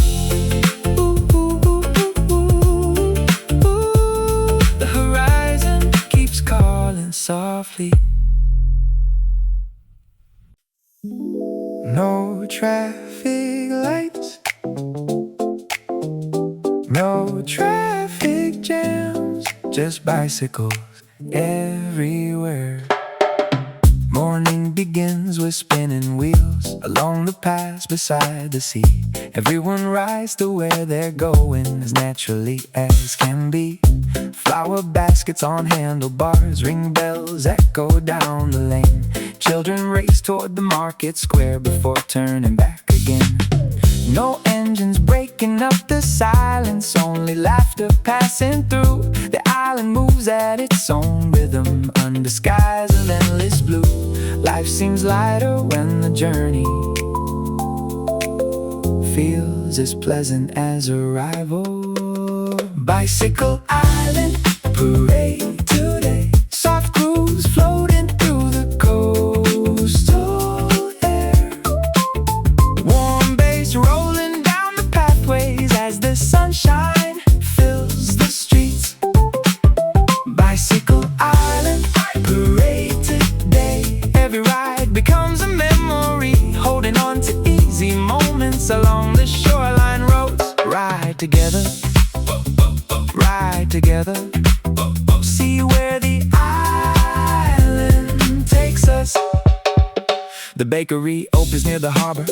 The horizon keeps calling softly. No traffic lights, no traffic jams, just bicycles everywhere. Morning begins with spinning wheels along the paths beside the sea. Everyone rides to where they're going as naturally as can be. Flower baskets on handlebars, ring bells echo down the lane. Children race toward the market square before turning back again. No engines breaking up the silence, only laughter passing through. The island moves at its own rhythm under skies of endless blue. Life seems lighter when the journey feels as pleasant as arrival. Bicycle Island parade today, soft grooves floating through the coastal air. Warm bass rolling down the pathways as the sunshine fills the streets. Bicycle Island parade today, every ride becomes a memory, holding on to easy moments along the shoreline roads. Ride together, ride together, see where the island takes us. The bakery opens near the harbor,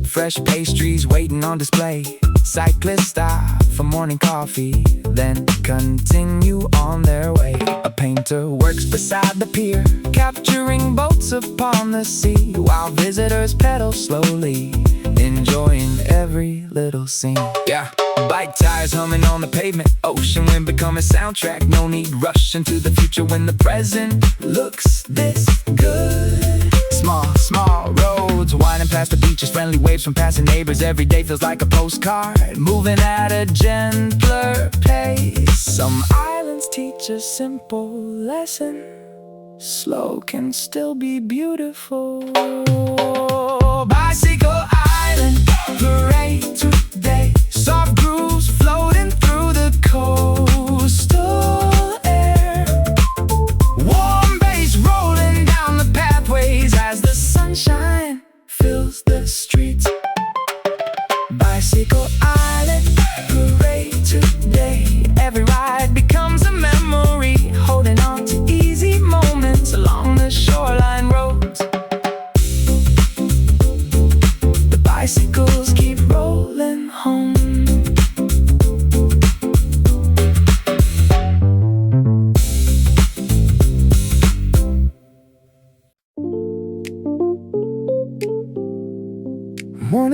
fresh pastries waiting on display. Cyclists stop for morning coffee, then continue on their way. A painter works beside the pier, capturing boats upon the sea, while visitors pedal slowly, enjoying every little scene. Yeah, bike tires humming on the pavement, ocean wind becoming soundtrack. No need rushing to the future when the present looks this good. Small roads winding past the beaches, friendly waves from passing neighbors. Every day feels like a postcard, moving at a gentler pace. Some islands teach a simple lesson, slow can still be beautiful. Bicycle Island parade today, soft grooves floating through the coastal air. Warm bass rolling down the pathways as the sunshine fills the streets. Bicycle Island parade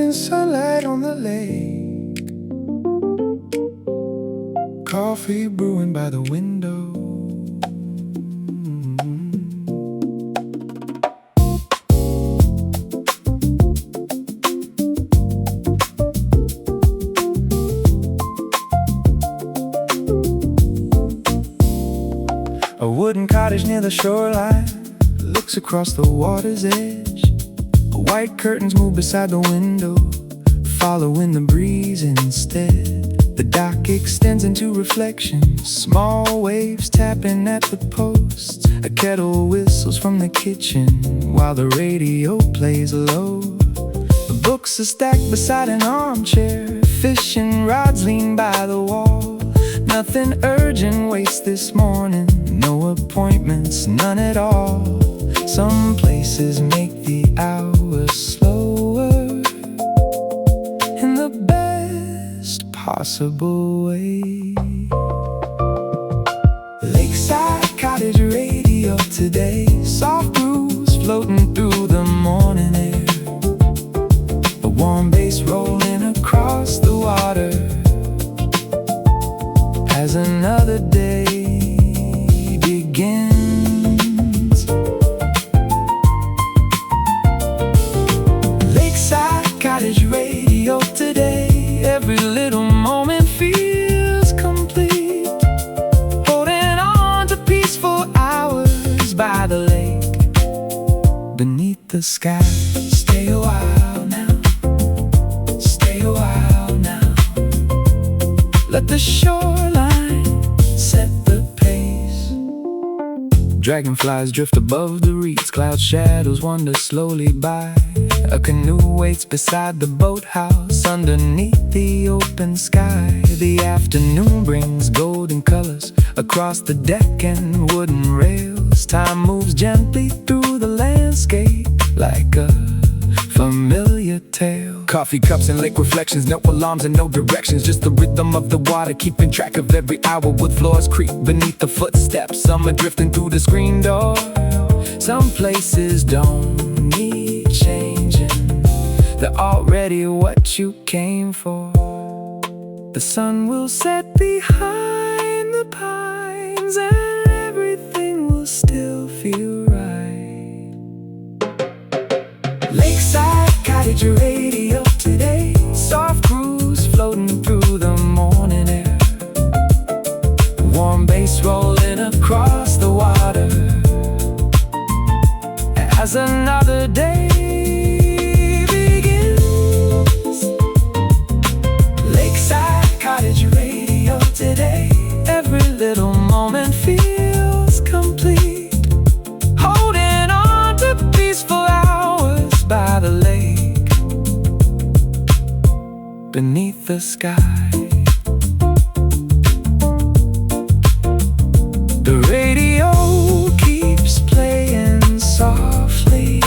Morning sunlight on the lake, coffee brewing by the window. A wooden cottage near the shoreline looks across the water's edge. White curtains move beside the window, following the breeze instead. The dock extends into reflection, small waves tapping at the posts. A kettle whistles from the kitchen while the radio plays low. The books are stacked beside an armchair, fishing rods lean by the wall. Nothing urgent waits this morning, no appointments, none at all. Some places make the hours slower in the best possible way. Lakeside, cottage radio today, soft grooves floating through the morning air. A warm bass rolling across the water as another day begins. Cottage radio today, every little moment feels complete. Holding on to peaceful hours by the lake, beneath the sky. Stay a while now, stay a while now. Let the shoreline set the pace. Dragonflies drift above the reeds, cloud shadows wander slowly by. A canoe waits beside the boathouse underneath the open sky. The afternoon brings golden colors across the deck and wooden rails. Time moves gently through the landscape like a familiar tale. Coffee cups and lake reflections, no alarms and no directions, just the rhythm of the water keeping track of every hour. Wood floors creak beneath the footsteps, some are drifting through the screen door. Some places don't need changing, they're already what you came for. The sun will set behind the pines and everything will still feel right. Lakeside, cottage radio today, soft grooves floating through the morning air. Warm bass rolling across the water as another day begins. Lakeside, cottage radio today, every little moment feels complete. Holding on to peaceful hours by the lake, beneath the sky. The radio keeps playing softly.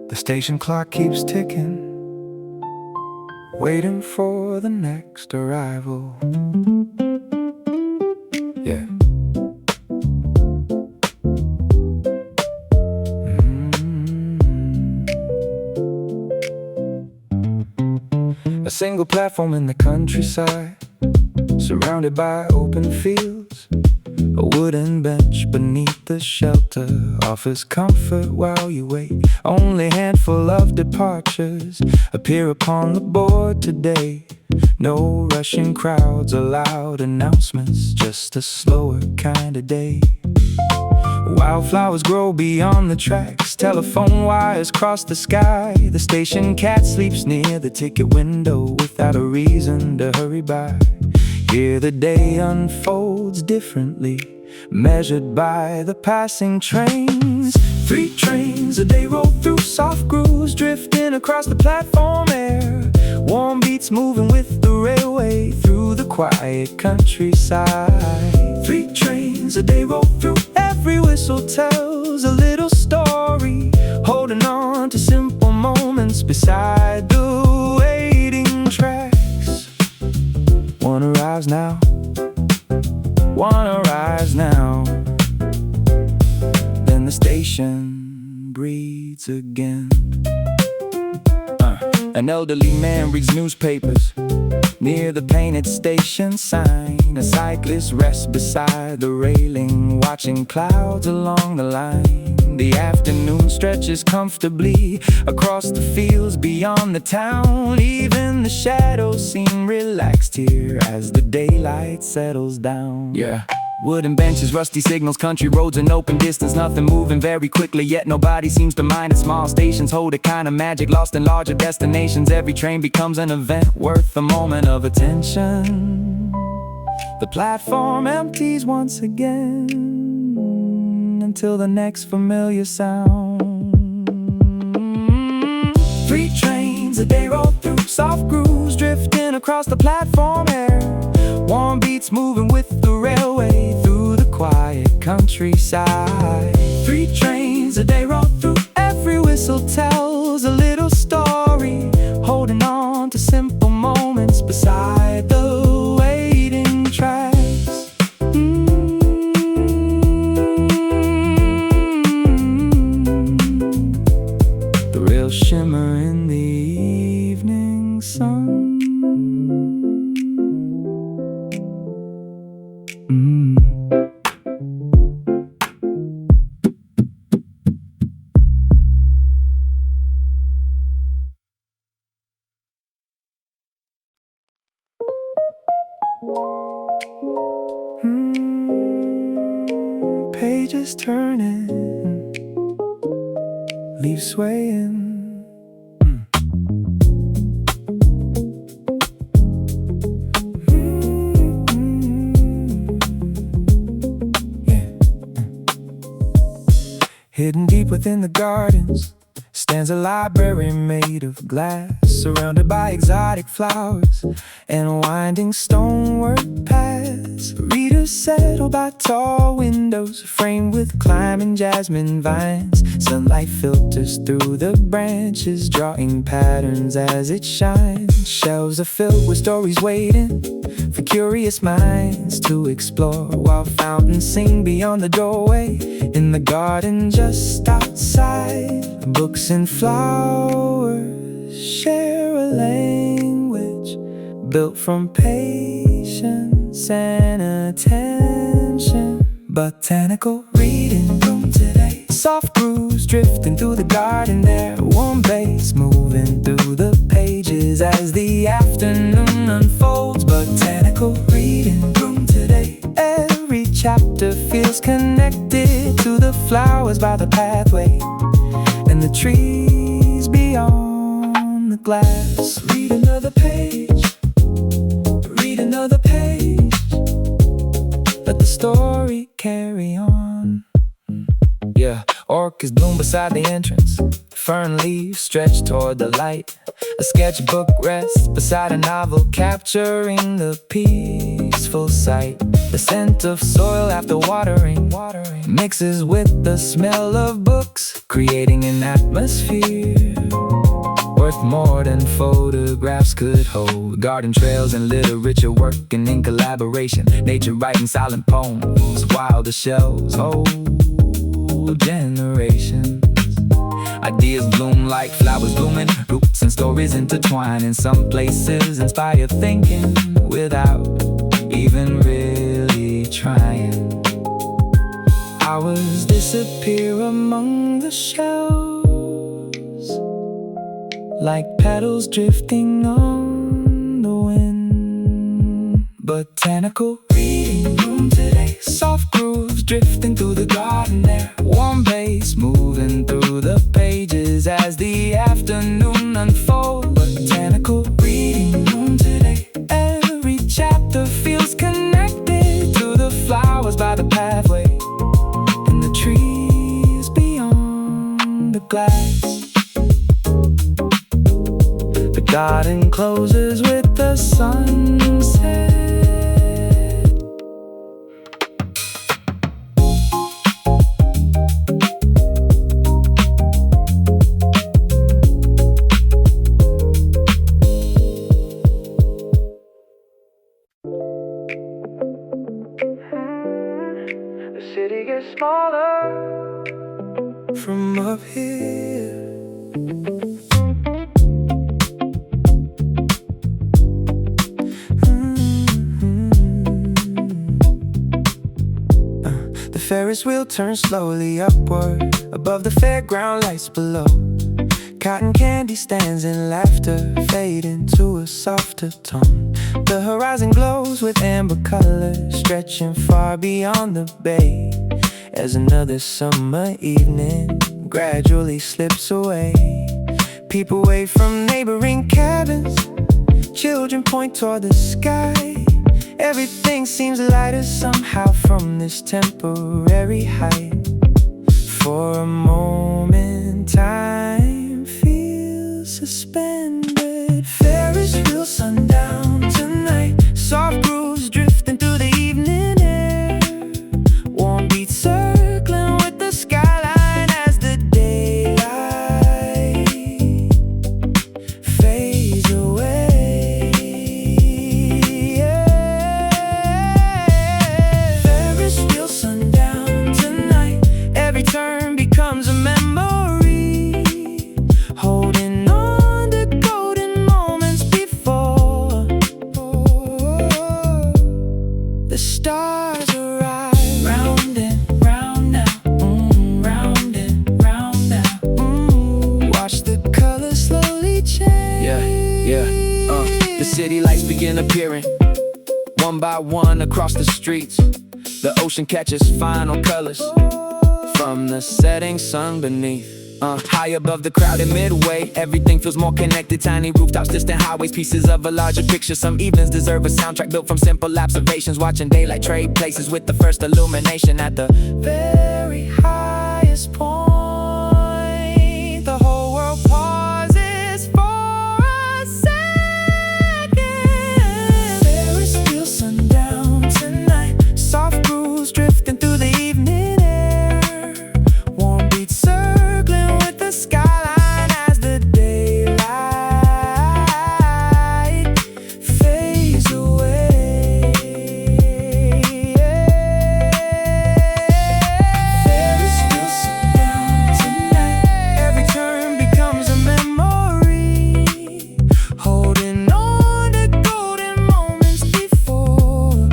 The station clock keeps ticking, waiting for the next arrival. Yeah. A single platform in the countryside, surrounded by open fields. A wooden bench beneath the shelter offers comfort while you wait. Only a handful of departures appear upon the board today. No rushing crowds or loud announcements, just a slower kind of day. Wildflowers grow beyond the tracks, telephone wires cross the sky. The station cat sleeps near the ticket window without a reason to hurry by. Here the day unfolds differently, measured by the passing trains. 3 trains a day roll through soft grooves, drifting across the platform air. Warm beats moving with the railway through the quiet countryside. 3 trains a day roll through, every whistle tells a little story, holding on to simple moments beside the waiting tracks. breathes again. An elderly man reads newspapers near the painted station sign. A cyclist rests beside the railing, watching clouds along the line. The afternoon stretches comfortably across the fields beyond the town. Even the shadows seem relaxed here as the daylight settles down. Yeah. Wooden benches, rusty signals, country roads, and open distance. Nothing moving very quickly, yet nobody seems to mind it. Small stations hold a kind of magic, lost in larger destinations. Every train becomes an event worth a moment of attention. The platform empties once again until the next familiar sound. 3 trains a day roll through, soft grooves drifting across the platform air. Warm beats moving with the railway through the quiet countryside. 3 trains a day roll through, every whistle tells a little story, holding on to simple moments beside the waiting tracks. The real shimmer in the evening sun. Pages turning, leaves swaying. Hidden deep within the gardens stands a library made of glass, surrounded by exotic flowers and winding stonework paths. Readers settle by tall windows framed with climbing jasmine vines. Sunlight filters through the branches, drawing patterns as it shines. Shelves are filled with stories waiting for curious minds to explore, while fountains sing beyond the doorway in the garden just outside. Books and flowers share a language built from patience and attention. Botanical reading room today. Soft grooves drifting through the garden there. Warm bass moving through the pages as the afternoon unfolds. Botanical reading room today. Every chapter feels connected to the flowers by the pathway and the trees beyond the glass. Read another page, read another page. Let the story carry on. Yeah, orchids bloom beside the entrance. Fern leaves stretch toward the light. A sketchbook rests beside a novel, capturing the peaceful sight. The scent of soil after watering mixes with the smell of books, creating an atmosphere worth more than photographs could hold. Garden trails and literature working in collaboration. Nature writing silent poems while the shelves hold generations. Ideas bloom like flowers blooming, roots and stories intertwine. In some places inspire thinking without even really trying. Hours disappear among the shelves like petals drifting on the wind. Botanical reading room today. Soft grooves drifting through the garden there. Warm bass moving through the pages as the afternoon unfolds. Botanical reading room today. Every chapter feels connected to the flowers by the pathway and the trees beyond the glass. The garden closes with the sunset. The city gets smaller from from up here. The Ferris wheel turns slowly upward above the fairground lights below. Cotton candy stands in laughter fade into a softer tone. The horizon glows with amber colors stretching far beyond the bay, as another summer evening gradually slips away. People wave from neighboring cabins, children point toward the sky. Everything seems lighter somehow from this temporary height. For a moment time feels suspended. Ferris wheel sundown tonight. Soft grooves drifting through the evening air. Warm beats circling with the skyline as the daylight fades away. Ferris wheel sundown tonight. Every turn becomes a memory, holding on to golden moments before the stars arrive. Round and round now, round and round now. Watch the colors slowly change. The city lights begin appearing, one by one across the streets. The ocean catches final colors from the setting sun beneath. High above the crowded midway, everything feels more connected. Tiny rooftops, distant highways, pieces of a larger picture. Some evenings deserve a soundtrack built from simple observations. Watching daylight trade places with the first illumination. At the very highest point, the whole world pauses for a second. Ferris wheel sundown tonight. Soft grooves drifting through the evening air. Warm beats circling with the skyline as the daylight fades away. Ferris wheel sundown tonight. Every turn becomes a memory, holding on to golden moments before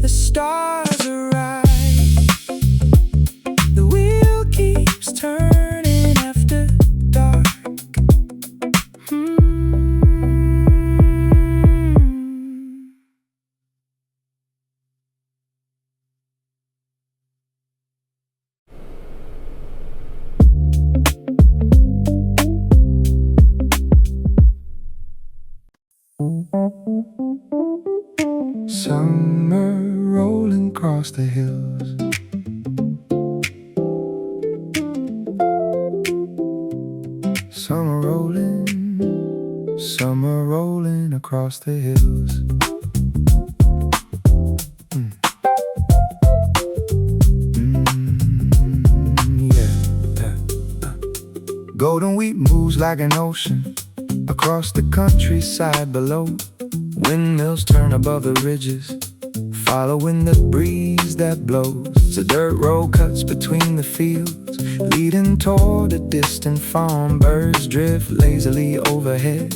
the stars arrive. The wheel keeps turning after dark. Summer rolling across the hills. Summer rolling across the hills. Golden wheat moves like an ocean across the countryside below. Windmills turn above the ridges, following the breeze that blows. The dirt road cuts between the fields, leading toward a distant farm. Birds drift lazily overhead,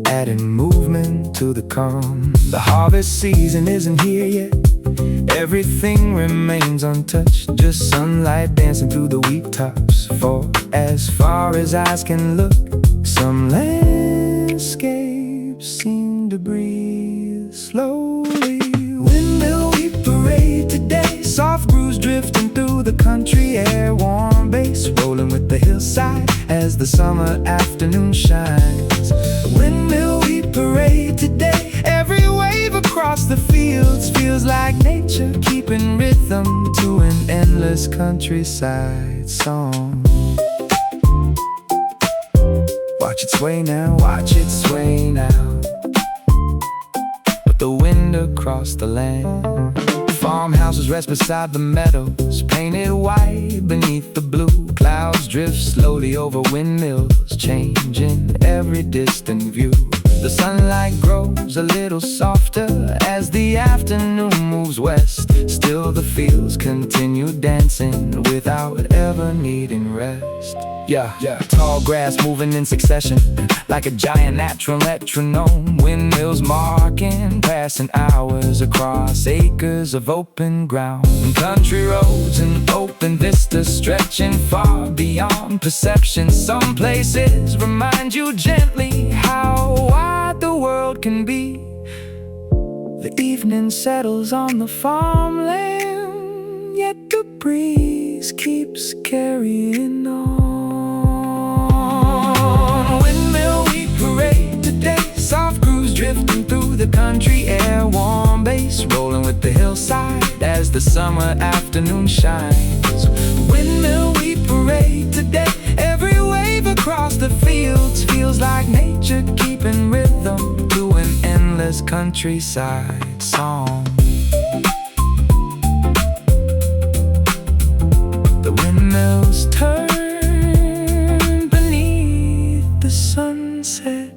adding movement to the calm. The harvest season isn't here yet, everything remains untouched. Just sunlight dancing through the wheat tops. For as far as eyes can look, some landscapes seem to breathe slowly. Windmill wheat parade today. Soft grooves drifting through the country air. Warm bass rolling with the hillside as the summer afternoon shines. Windmill wheat parade today. Every wave across the fields feels like nature keeping rhythm to an endless countryside song. Watch it sway now, watch it sway now, with the wind across the land. Farmhouses rest beside the meadows, painted white beneath the blue. Clouds drift slowly over windmills, changing every distant view. The sunlight grows a little softer as the afternoon moves west. still the fields continue dancing without ever needing rest. Yeah, tall grass moving in succession like a giant natural metronome. Windmills marking passing hours across acres of open ground. And country roads and open vistas stretching far beyond perception. Some places remind you gently how wide the world can be. The evening settles on the farmland, yet the breeze keeps carrying on. Windmill we parade today, soft grooves drifting through the country air. Warm bass rolling with the hillside as the summer afternoon shines. Windmill we parade today, every wave across the fields feels like nature keeping rhythm to an endless countryside song. The windmills turn beneath the sunset,